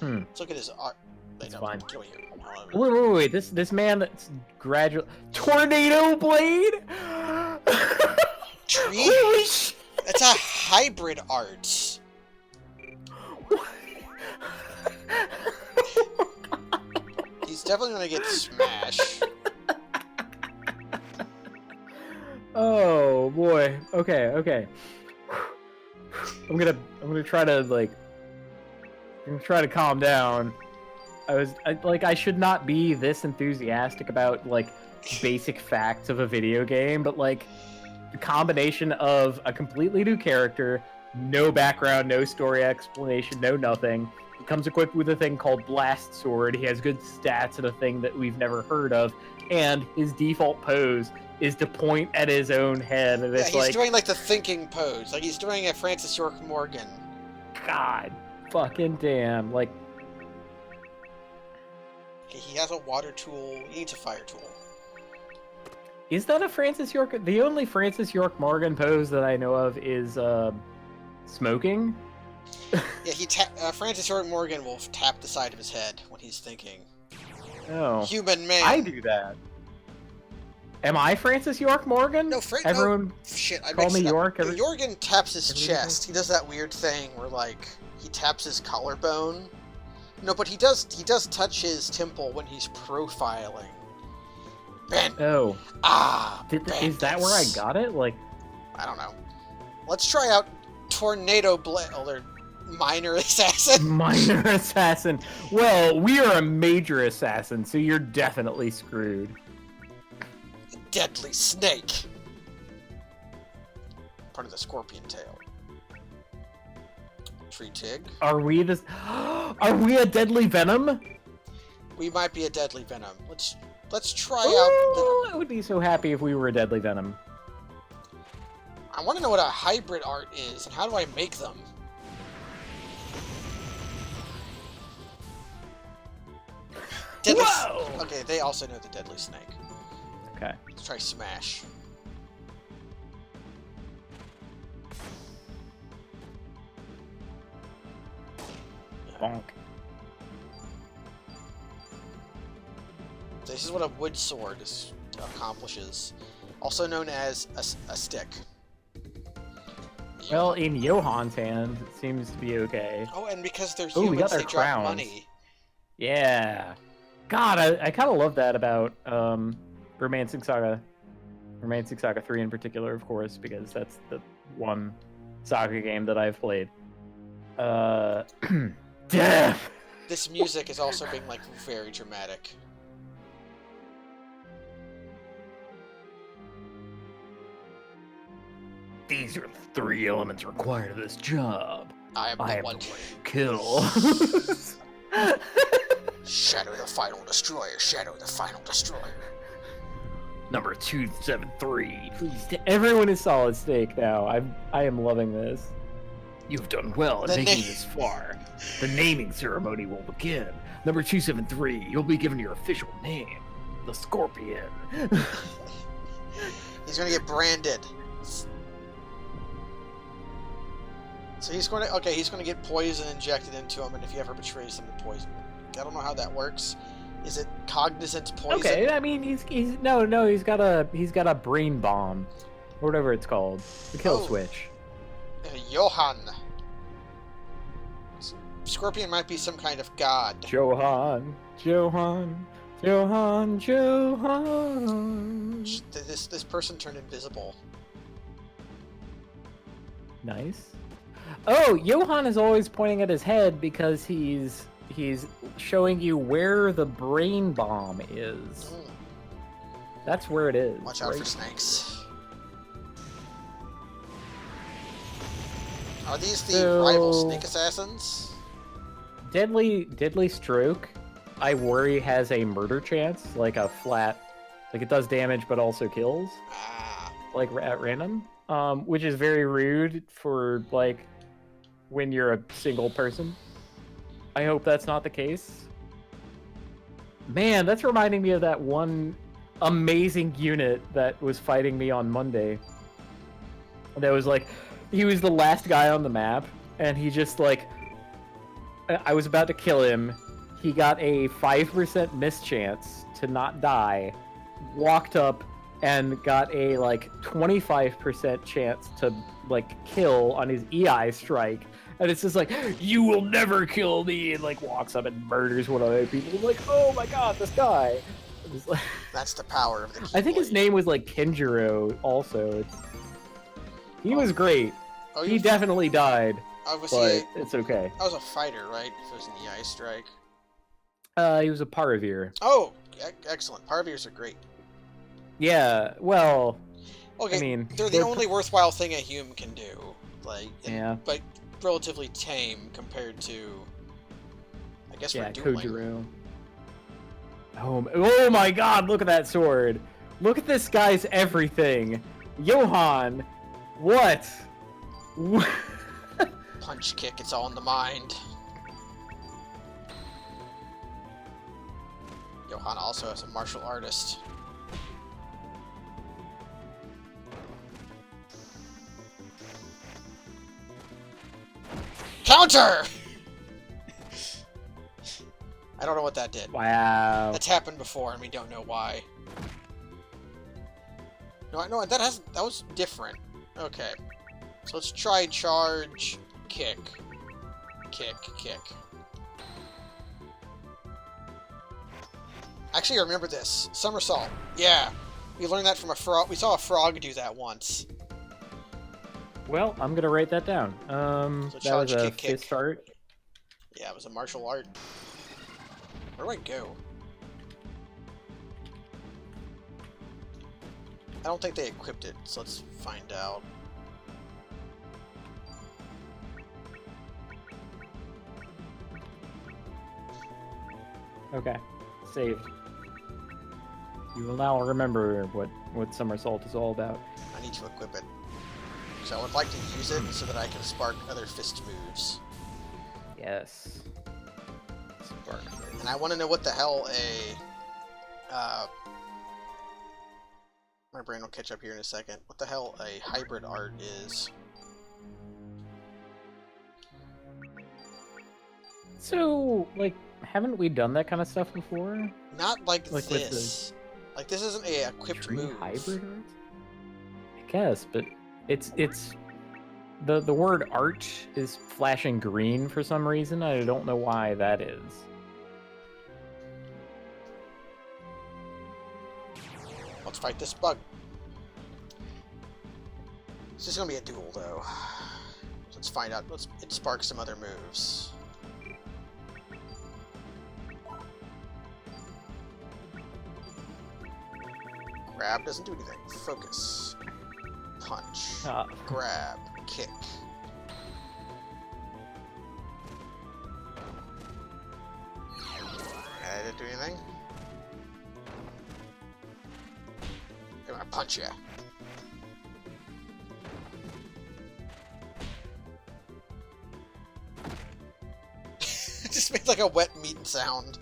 Let's look at his art. That's fine. Get over here. Wait. This man that's gradual... Tornado Blade? Tree? Holy shit! That's a hybrid art. He's definitely gonna get smashed. Oh boy. Okay. I'm gonna try to calm down. I should not be this enthusiastic about like basic facts of a video game, but like the combination of a completely new character, no background, no story explanation, no nothing. He comes equipped with a thing called Blast Sword. He has good stats and a thing that we've never heard of, and his default pose is to point at his own head. And it's he's doing like the thinking pose, like he's doing a Francis York Morgan. God, fucking damn! Like, okay, he has a water tool. He needs a fire tool. is that a Francis York? The only Francis York Morgan pose that I know of is smoking. Yeah, Francis York Morgan will tap the side of his head when he's thinking. Oh, Human man. I do that. Am I Francis York Morgan? No, everyone shit. I call me York. Jorgen taps his chest. He does that weird thing where like He taps his collarbone. No, but he does touch his temple when he's profiling. Ben. Oh. Is that where I bandits. got it? Like, I don't know. Let's try out Tornado Blade. Oh, they're minor assassin. minor assassin. Well, we are a major assassin, so you're definitely screwed. Deadly Snake. Part of the Scorpion Tail. Tree Tig. Are we this? Are we a deadly venom? We might be a Deadly Venom. Let's try out Oh, I would be so happy if we were a deadly venom. I want to know what a hybrid art is, and how do I make them? Deadly Whoa! Okay, they also know the Deadly Snake. Okay. Let's try Smash. Bonk. This is what a wood sword accomplishes. Also known as a stick. Well, in Johan's hand, it seems to be okay. Oh, and because they're Ooh, we humans, got they their drop crowns. money. Yeah. God, I kind of love that about Romancing Saga 3 in particular, of course, because that's the one Saga game that I've played. Death! This music is also being, like, very dramatic. These are the 3 elements required of this job. I am the one. Kill. Shadow the Final Destroyer. Shadow the Final Destroyer. Number 273. Please. Everyone is Solid Snake now. I am loving this. You've done well in making this far. The naming ceremony will begin. Number 273. You'll be given your official name, the Scorpion. He's gonna get branded. So he's going to, okay, he's going to get poison injected into him, and if he ever betrays him, the poison. I don't know how that works. Is it cognizant poison? Okay, I mean he's got a brain bomb, or whatever it's called, the kill switch. Johan. Scorpion might be some kind of god. Johan. This person turned invisible. Nice. Oh, Johan is always pointing at his head because he's showing you where the brain bomb is. That's where it is. Watch out for snakes. Are these the rival snake assassins? Deadly Stroke, I worry has a murder chance, like a flat, like it does damage but also kills, like at random, which is very rude for like when you're a single person. I hope that's not the case. Man, that's reminding me of that one amazing unit that was fighting me on Monday. That was like, he was the last guy on the map, and he just like, I was about to kill him. He got a 5% miss chance to not die, walked up and got a like 25% chance to like kill on his EI strike. And it's just like, you will never kill me, and like walks up and murders one of the people. I'm like, oh my god, this guy. Like... That's the power of the keyblade. I think his name was like Kenjiro also. He was great. Oh, he definitely died. Obviously, but it's okay. I was a fighter, right? If it was an EI strike. He was a Paravir. Oh, excellent. Paravirs are great. Yeah, well, okay, I mean, they're the only worthwhile thing a human can do. Like, yeah, but relatively tame compared to, I guess, yeah, we're doing. Kojiro. Oh my god, look at that sword. Look at this guy's everything. Johan, what? Punch kick, it's all in the mind. Johan also is a martial artist. Counter! I don't know what that did. Wow. That's happened before, and we don't know why. No, that was different. Okay. So let's try charge kick. kick, kick. Actually, I remember this. Somersault. Yeah. We learned that from a frog. We saw a frog do that once. Well, I'm gonna write that down. So That charge, was a kick, fist art. Yeah, it was a martial art. Where do I go? I don't think they equipped it, so let's find out. Okay, saved. You will now remember what somersault is all about. I need to equip it. So I would like to use it so that I can spark other fist moves. Yes. Spark. And I want to know what the hell my brain will catch up here in a second. What the hell a hybrid art is. So, like, haven't we done that kind of stuff before? Not like Like with this. Like, this isn't a equipped Tree move. hybrid art? I guess, but it's the word art is flashing green for some reason. I don't know why that is. Let's fight this bug. This is gonna be a duel, though. Let's find out. It sparks some other moves. Grab doesn't do anything. Focus. Punch. Grab. Kick. I didn't do anything. I'm gonna punch ya. It just made like a wet meat sound.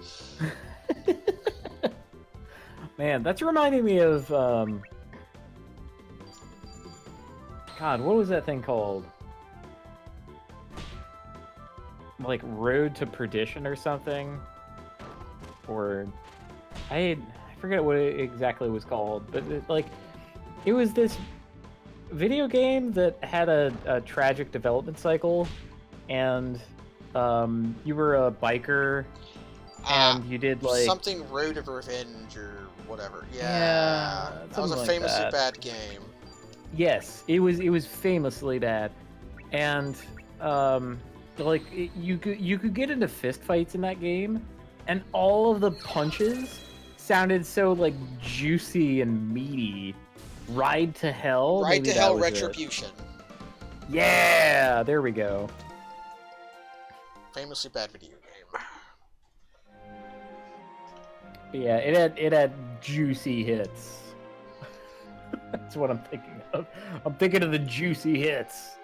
Man, that's reminding me of God, what was that thing called? Like Road to Perdition or something? Or I forget what it exactly was called, but it was this video game that had a tragic development cycle, and you were a biker, and you did like something Road of Revenge or whatever. Yeah, that was a famously bad game. Yes, it was famously bad, and like you could get into fist fights in that game, and all of the punches sounded so like juicy and meaty. Ride to Hell. Ride to Hell Retribution. Yeah, there we go. Famously bad video game. Yeah, it had juicy hits. That's what I'm thinking of. I'm thinking of the juicy hits.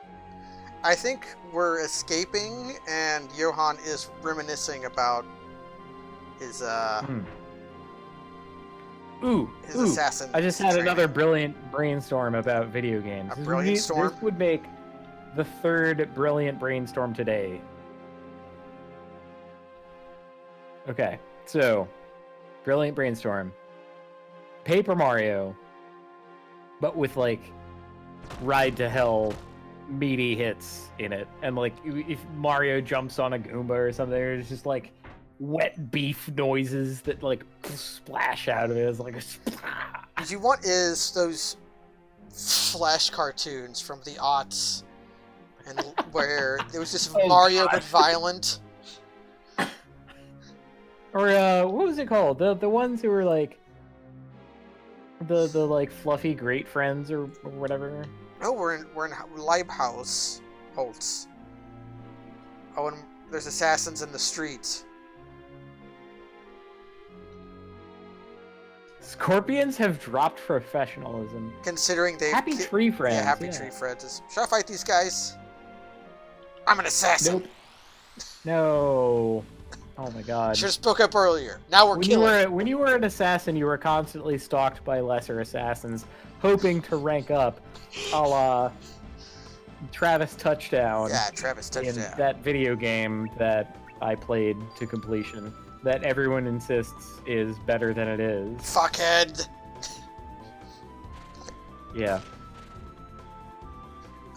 I think we're escaping, and Johan is reminiscing about his his assassin. I just had training. another brilliant brainstorm about video games. A brilliant storm? This would make the third brilliant brainstorm today. Okay, so brilliant brainstorm. Paper Mario, but with like Ride to Hell meaty hits in it, and like if Mario jumps on a Goomba or something, there's just like wet beef noises that like splash out of it. It's like a what you want is those Flash cartoons from the aughts, and where it was just Mario but violent. Or what was it called? The ones who were like the like fluffy great friends or whatever. Oh, we're in Leibhaus Holtz. Oh, and there's assassins in the streets. Scorpions have dropped professionalism. Considering they Happy Tree Friends. Yeah, Happy Tree Friends. Should I fight these guys? I'm an assassin. Nope. No. Oh my god. Should have spoke up earlier. Now we're killing. When you were an assassin, you were constantly stalked by lesser assassins, hoping to rank up, a la Travis Touchdown. Yeah, Travis Touchdown. In that video game that I played to completion, that everyone insists is better than it is. Fuckhead. Yeah.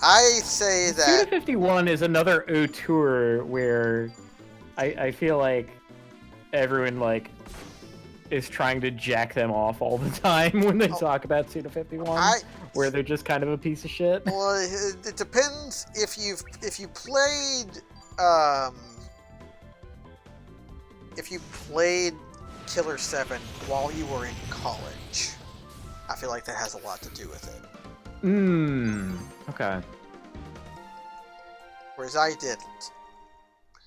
I say that Suda 51 is another auteur where I feel like everyone like is trying to jack them off all the time when they talk about Suda 51, where they're just kind of a piece of shit. Well, it depends if you played if you played Killer 7 while you were in college. I feel like that has a lot to do with it. Okay. Whereas I didn't.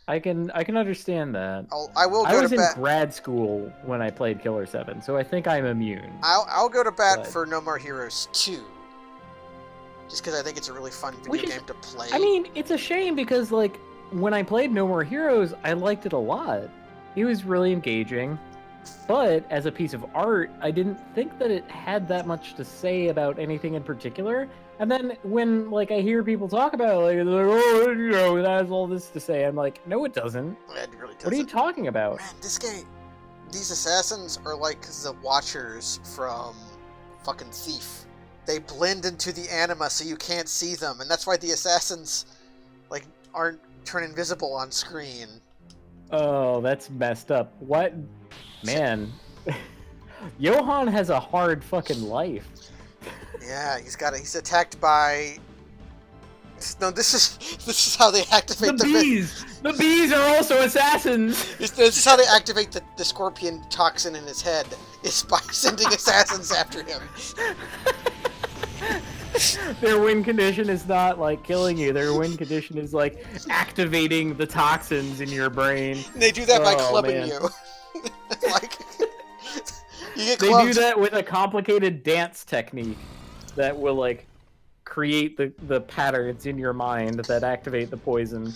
I can understand that. I was in grad school when I played Killer 7, so I think I'm immune. I'll go to bat for No More Heroes 2. Just because I think it's a really fun video game to play. I mean, it's a shame because, like, when I played No More Heroes, I liked it a lot. It was really engaging. But as a piece of art, I didn't think that it had that much to say about anything in particular. And then when, like, I hear people talk about it, like, they're like, oh, you know, it has all this to say. I'm like, no, it doesn't. It really doesn't. What are you talking about? Man, this game, these assassins are like the Watchers from fucking Thief. They blend into the anima so you can't see them, and that's why the assassins, like, aren't turn invisible on screen. Oh, that's messed up. What? Man. Johan has a hard fucking life. Yeah, he's attacked by... No, this is how they activate the bees! The bees are also assassins! This is how they activate the scorpion toxin in his head, is by sending assassins after him. Their win condition is not, like, killing you. Their win condition is, like, activating the toxins in your brain. And they do that by clubbing you. Like, you get clubbed. They do that with a complicated dance technique that will, like, create the patterns in your mind that activate the poison.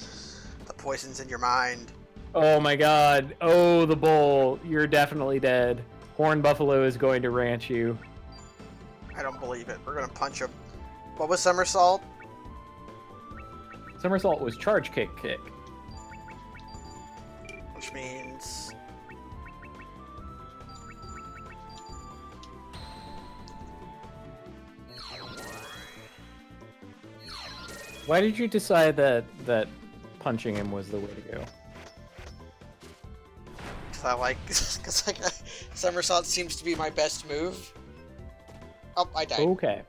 The poison's in your mind. Oh my god. Oh, the bull. You're definitely dead. Horn Buffalo is going to ranch you. I don't believe it. We're gonna punch him. What was somersault? Somersault was charge kick. Which means... Why did you decide that punching him was the way to go? Because somersault seems to be my best move. Oh, I died. Okay.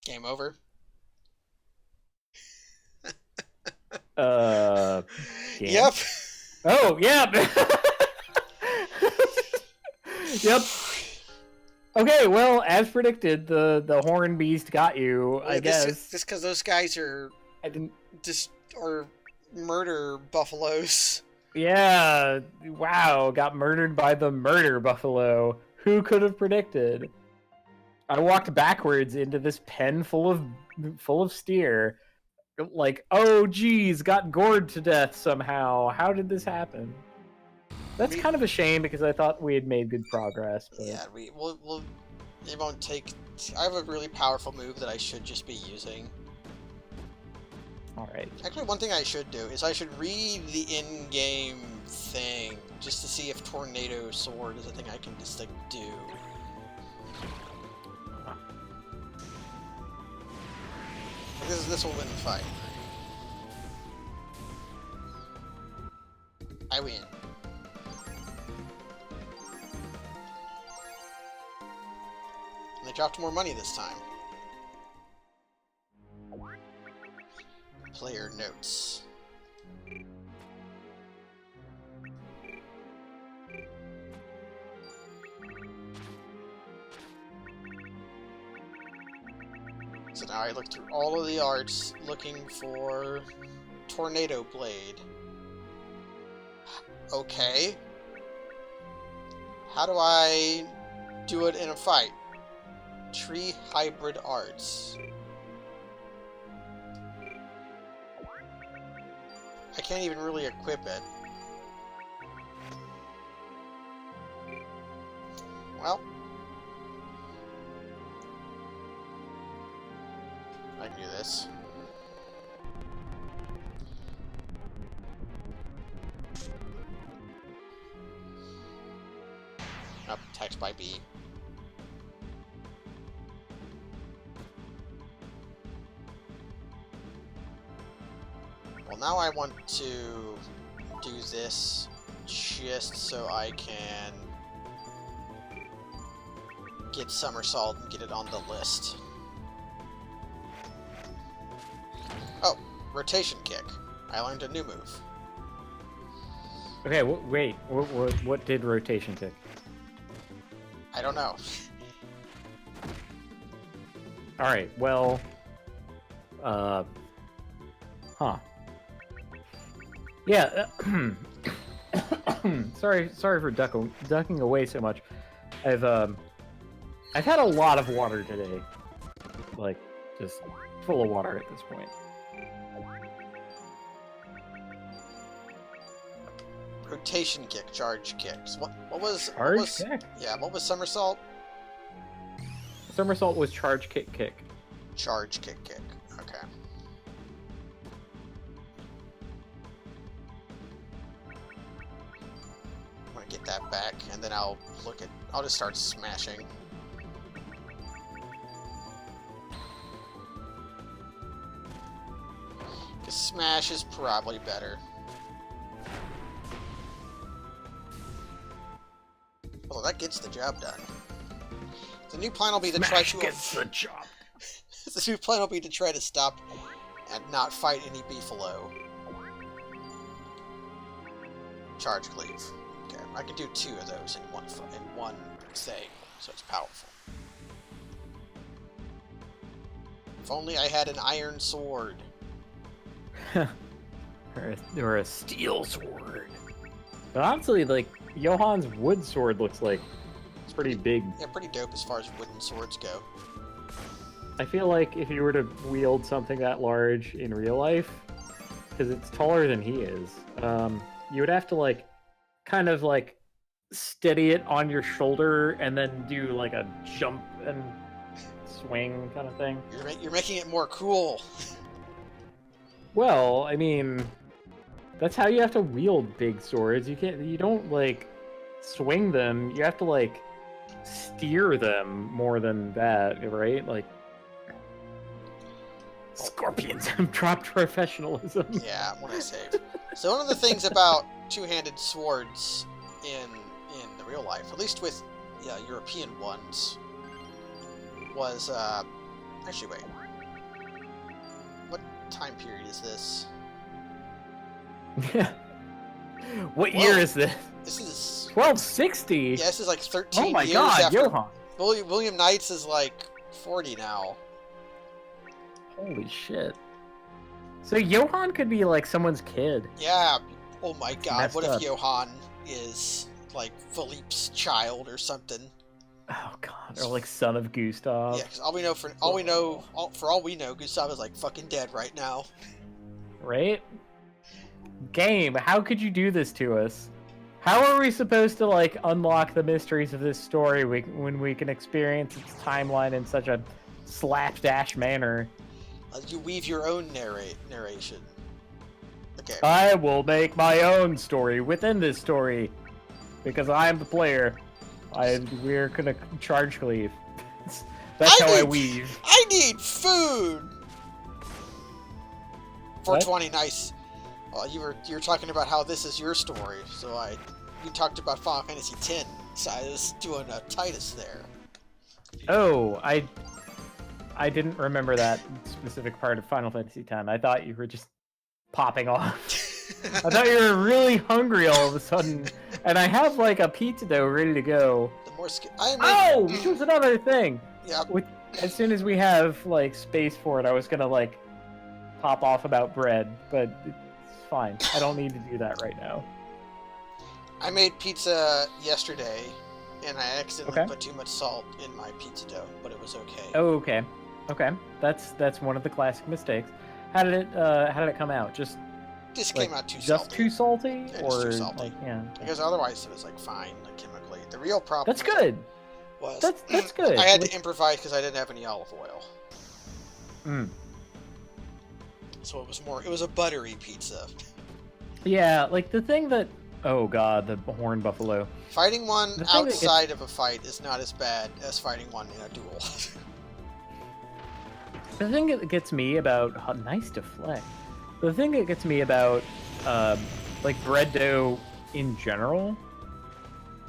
Game over. Yep. Oh, yep. Yep. Okay, well, as predicted, the horn beast got you. I guess just because those guys are or murder buffaloes. Yeah. Wow. Got murdered by the murder buffalo. Who could have predicted? I walked backwards into this pen full of steer. Like, oh geez, got gored to death somehow. How did this happen? That's kind of a shame because I thought we had made good progress. But... Yeah, we'll it won't take... I have a really powerful move that I should just be using. Alright. Actually, one thing I should do is I should read the in-game thing just to see if Tornado Sword is a thing I can just, like, do. This will win the fight. I win. And they dropped more money this time. Player notes. So now I look through all of the arts looking for Tornado Blade. Okay. How do I do it in a fight? Tree Hybrid Arts. I can't even really equip it. Well. I can do this. up text by B. Well, now I want to do this just so I can get Somersault and get it on the list. Oh, rotation kick. I learned a new move. Okay, wait. What did rotation kick? I don't know. Alright, well... Huh. Yeah, sorry for ducking away so much. I've had a lot of water today. Like, just full of water at this point. Rotation kick, charge kicks. What was Kick? Yeah, what was somersault? Somersault was charge kick. Charge kick. Okay. I'm gonna get that back, and then I'll just start smashing. Because smash is probably better. Well, that gets the job done. The new plan will be to try to gets the job. The new plan will be to try to stop and not fight any beefalo. Charge cleave. Okay, I can do 2 of those in one thing, so it's powerful. If only I had an iron sword. or a steel sword. But honestly, like, Johan's wood sword looks like it's pretty big. Yeah, pretty dope as far as wooden swords go. I feel like if you were to wield something that large in real life, because it's taller than he is, you would have to, like, kind of, like, steady it on your shoulder and then do, like, a jump and swing kind of thing. You're making it more cool. Well, I mean, that's how you have to wield big swords. You don't, like, swing them. You have to, like, steer them more than that, right? Like, scorpions have dropped professional-ism. Yeah, what I saved. So one of the things about two-handed swords in the real life, at least with European ones, was actually wait. What time period is this? What year is this? This is 1260. Yeah, this is like 13 oh my years God, after Johan. William Knights is like 40 now. Holy shit. So Johan could be like someone's kid. Yeah. Oh my God. What if up. Johan is like Philippe's child or something? Oh God. Or like son of Gustav. Yeah, because for all we know, Gustav is like fucking dead right now. Right? Game, how could you do this to us? How are we supposed to, like, unlock the mysteries of this story when we can experience its timeline in such a slapdash manner? You weave your own narration. Okay. I will make my own story within this story, because I am the player. We're gonna charge cleave. That's how I weave. I need food. 420, nice. Well, you were talking about how this is your story, so you talked about Final Fantasy X, so I was doing a Titus there. Oh, I didn't remember that specific part of Final Fantasy X. I thought you were just popping off. I thought you were really hungry all of a sudden, and I have like a pizza dough ready to go. The more which was another thing. Yeah. As soon as we have like space for it, I was gonna like pop off about bread, but it's fine. I don't need to do that right now. I made pizza yesterday, and I accidentally put too much salt in my pizza dough, but it was okay. Oh, okay. Okay. That's one of the classic mistakes. How did it come out? Just came out too salty. Just too salty? Yeah, or just too salty. Like, yeah. Because otherwise it was like fine, like chemically. The real problem That's good. That's good. I had to improvise because I didn't have any olive oil. Mm. So it was a buttery pizza. Yeah, like the thing that Oh god, the horn buffalo. Fighting one The thing that gets- outside of a fight is not as bad as fighting one in a duel. The thing that gets me about nice deflect. The thing that gets me about like bread dough in general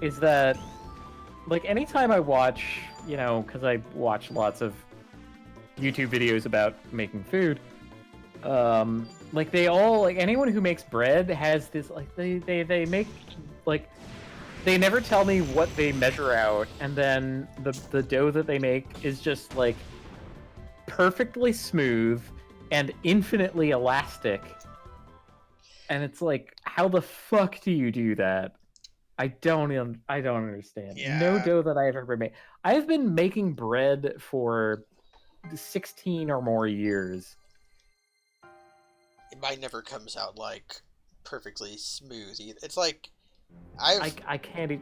is that like anytime I watch, you know, because I watch lots of YouTube videos about making food, like they all like anyone who makes bread has this like they make like they never tell me what they measure out, and then the dough that they make is just like perfectly smooth and infinitely elastic. And it's like, how the fuck do you do that? I don't understand. Yeah. No dough that I've ever made. I've been making bread for 16 or more years. Mine never comes out like perfectly smooth either. It's like I can't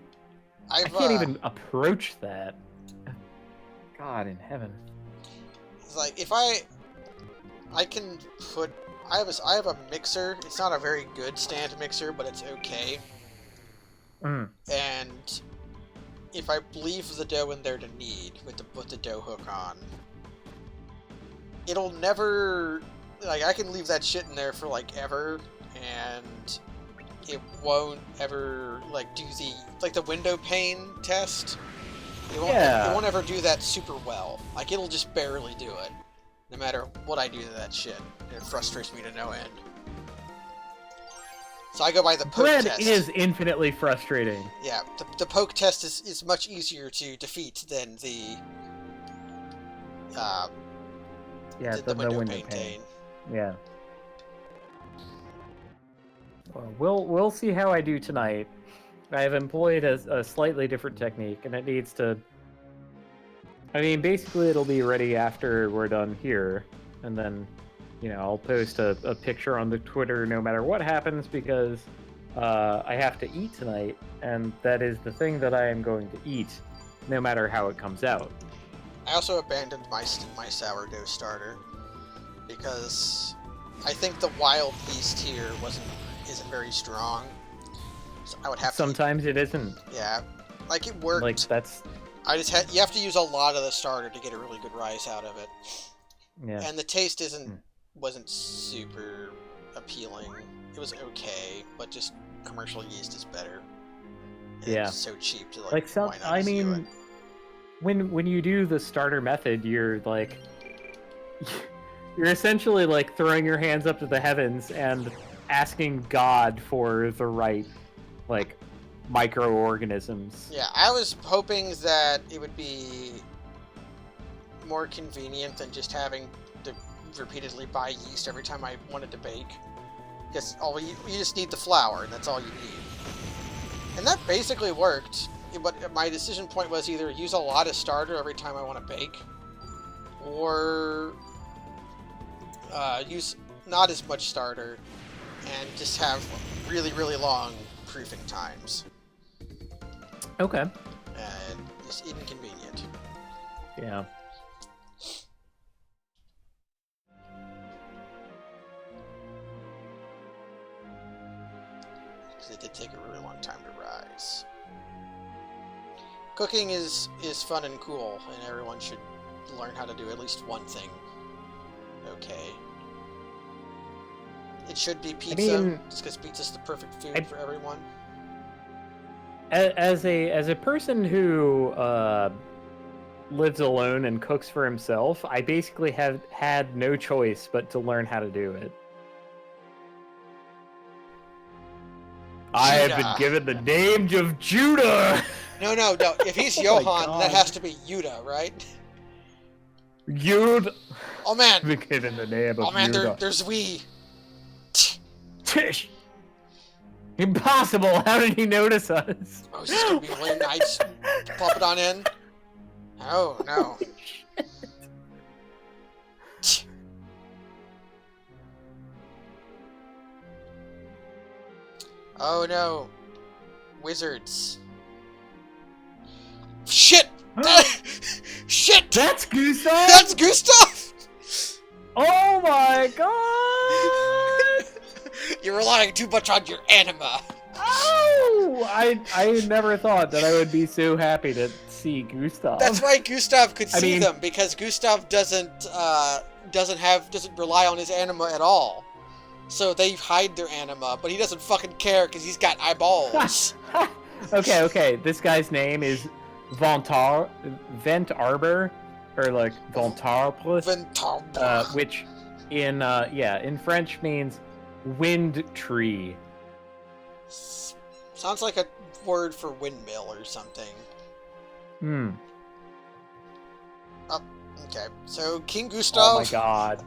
can't even approach that. God in heaven. It's like if I can put I have a mixer. It's not a very good stand mixer, but it's okay. And if I leave the dough in there to knead with the dough hook on, it'll never like I can leave that shit in there for like ever, and it won't ever like do the window pane test. It won't ever do that super well. Like it'll just barely do it, no matter what I do to that shit. It frustrates me to no end. So I go by the poke Bread test. is infinitely frustrating. Yeah, the poke test is much easier to defeat than the window pane. Yeah. Well, we'll see how I do tonight. I have employed a slightly different technique, and it needs to... I mean, basically it'll be ready after we're done here, and then, you know, I'll post a picture on the Twitter no matter what happens, because I have to eat tonight, and that is the thing that I am going to eat, no matter how it comes out. I also abandoned my sourdough starter, because I think the wild beast here isn't very strong. So I would have Sometimes it isn't. Yeah, like it worked. Like that's. You have to use a lot of the starter to get a really good rise out of it. Yeah. And the taste wasn't super appealing. It was okay, but just commercial yeast is better. And Yeah. It's so cheap to Like some. why not I just do mean, it? when you do the starter method, you're like. You're essentially like throwing your hands up to the heavens and asking God for the right, like, microorganisms. Yeah, I was hoping that it would be more convenient than just having to repeatedly buy yeast every time I wanted to bake. Because you just need the flour, and that's all you need. And that basically worked. But my decision point was either use a lot of starter every time I want to bake, or use not as much starter and just have really, really long proofing times. Okay. And it's inconvenient. Yeah. Because it did take a really long time to rise. Cooking is fun and cool, and everyone should learn how to do at least one thing. Okay. It should be pizza, just because pizza's the perfect food for everyone. As a person who lives alone and cooks for himself, I basically have had no choice but to learn how to do it. I have been given the name of Judah! No. If he's Oh Johann, that has to be Yuda, right? Yud. Oh man! I've been given the name of Oh man, Judah. there's we. Tish! Impossible! How did he notice us? Oh, is this gonna be late nights? Pop it on in. Oh no. Oh no. Wizards. Shit! Shit! That's Gustav! That's Gustav! Oh my god! You're relying too much on your anima. Oh I never thought that I would be so happy to see Gustav. That's why Gustav could see mean- them, because Gustav doesn't rely on his anima at all. So they hide their anima, but he doesn't fucking care because he's got eyeballs. Okay. This guy's name is Vent Arbor, or like Ventarbre, Ventarbre. which in French means wind tree. Sounds like a word for windmill or something. Okay, so King Gustav Oh my god.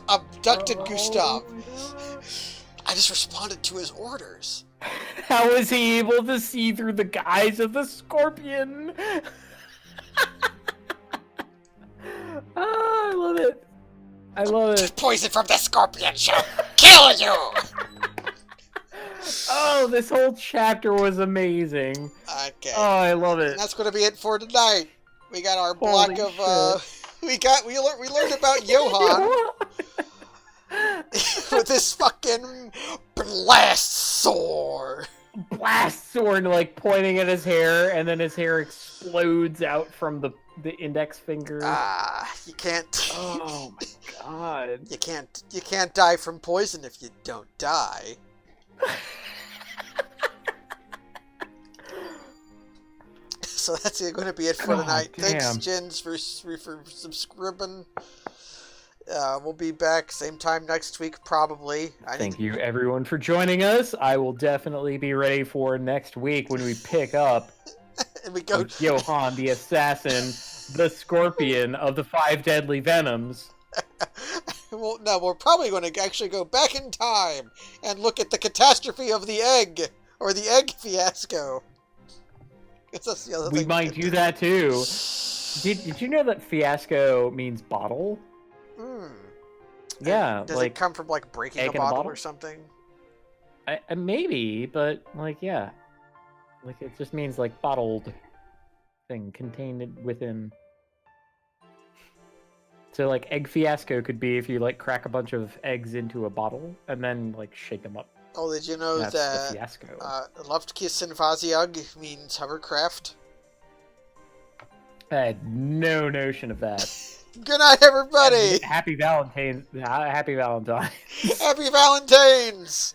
abducted Gustav. No. I just responded to his orders. How was he able to see through the guise of the scorpion? I love it. I love it. Poison from the scorpion shall kill you! Oh, this whole chapter was amazing. Okay. Oh, I love it. And that's going to be it for tonight. We got our Holy block of we learned about Johann with this fucking blast sword. Blast sword, like pointing at his hair, and then his hair explodes out from the index finger. You can't. Oh my god. You can't die from poison if you don't die. So that's going to be it for tonight. Damn. Thanks, Jens, for subscribing. We'll be back same time next week, probably. Thank you, everyone, for joining us. I will definitely be ready for next week when we pick up and we go Johann, the assassin, the scorpion of the 5 deadly venoms. Well, no, we're probably going to actually go back in time and look at the catastrophe of the egg, or the egg fiasco. That's the other We thing might do that too. Did you know that fiasco means bottle? Yeah, does like it come from like breaking egg a in a bottle bottle? or something? Maybe, but like yeah, like it just means like bottled thing contained within. So like egg fiasco could be if you like crack a bunch of eggs into a bottle and then like shake them up. Oh, did you know That's the that fiasco. Luftkissen Vasiag means hovercraft? I had no notion of that. Good night, everybody! Happy Valentine's. Happy Valentine's. Happy Valentine's!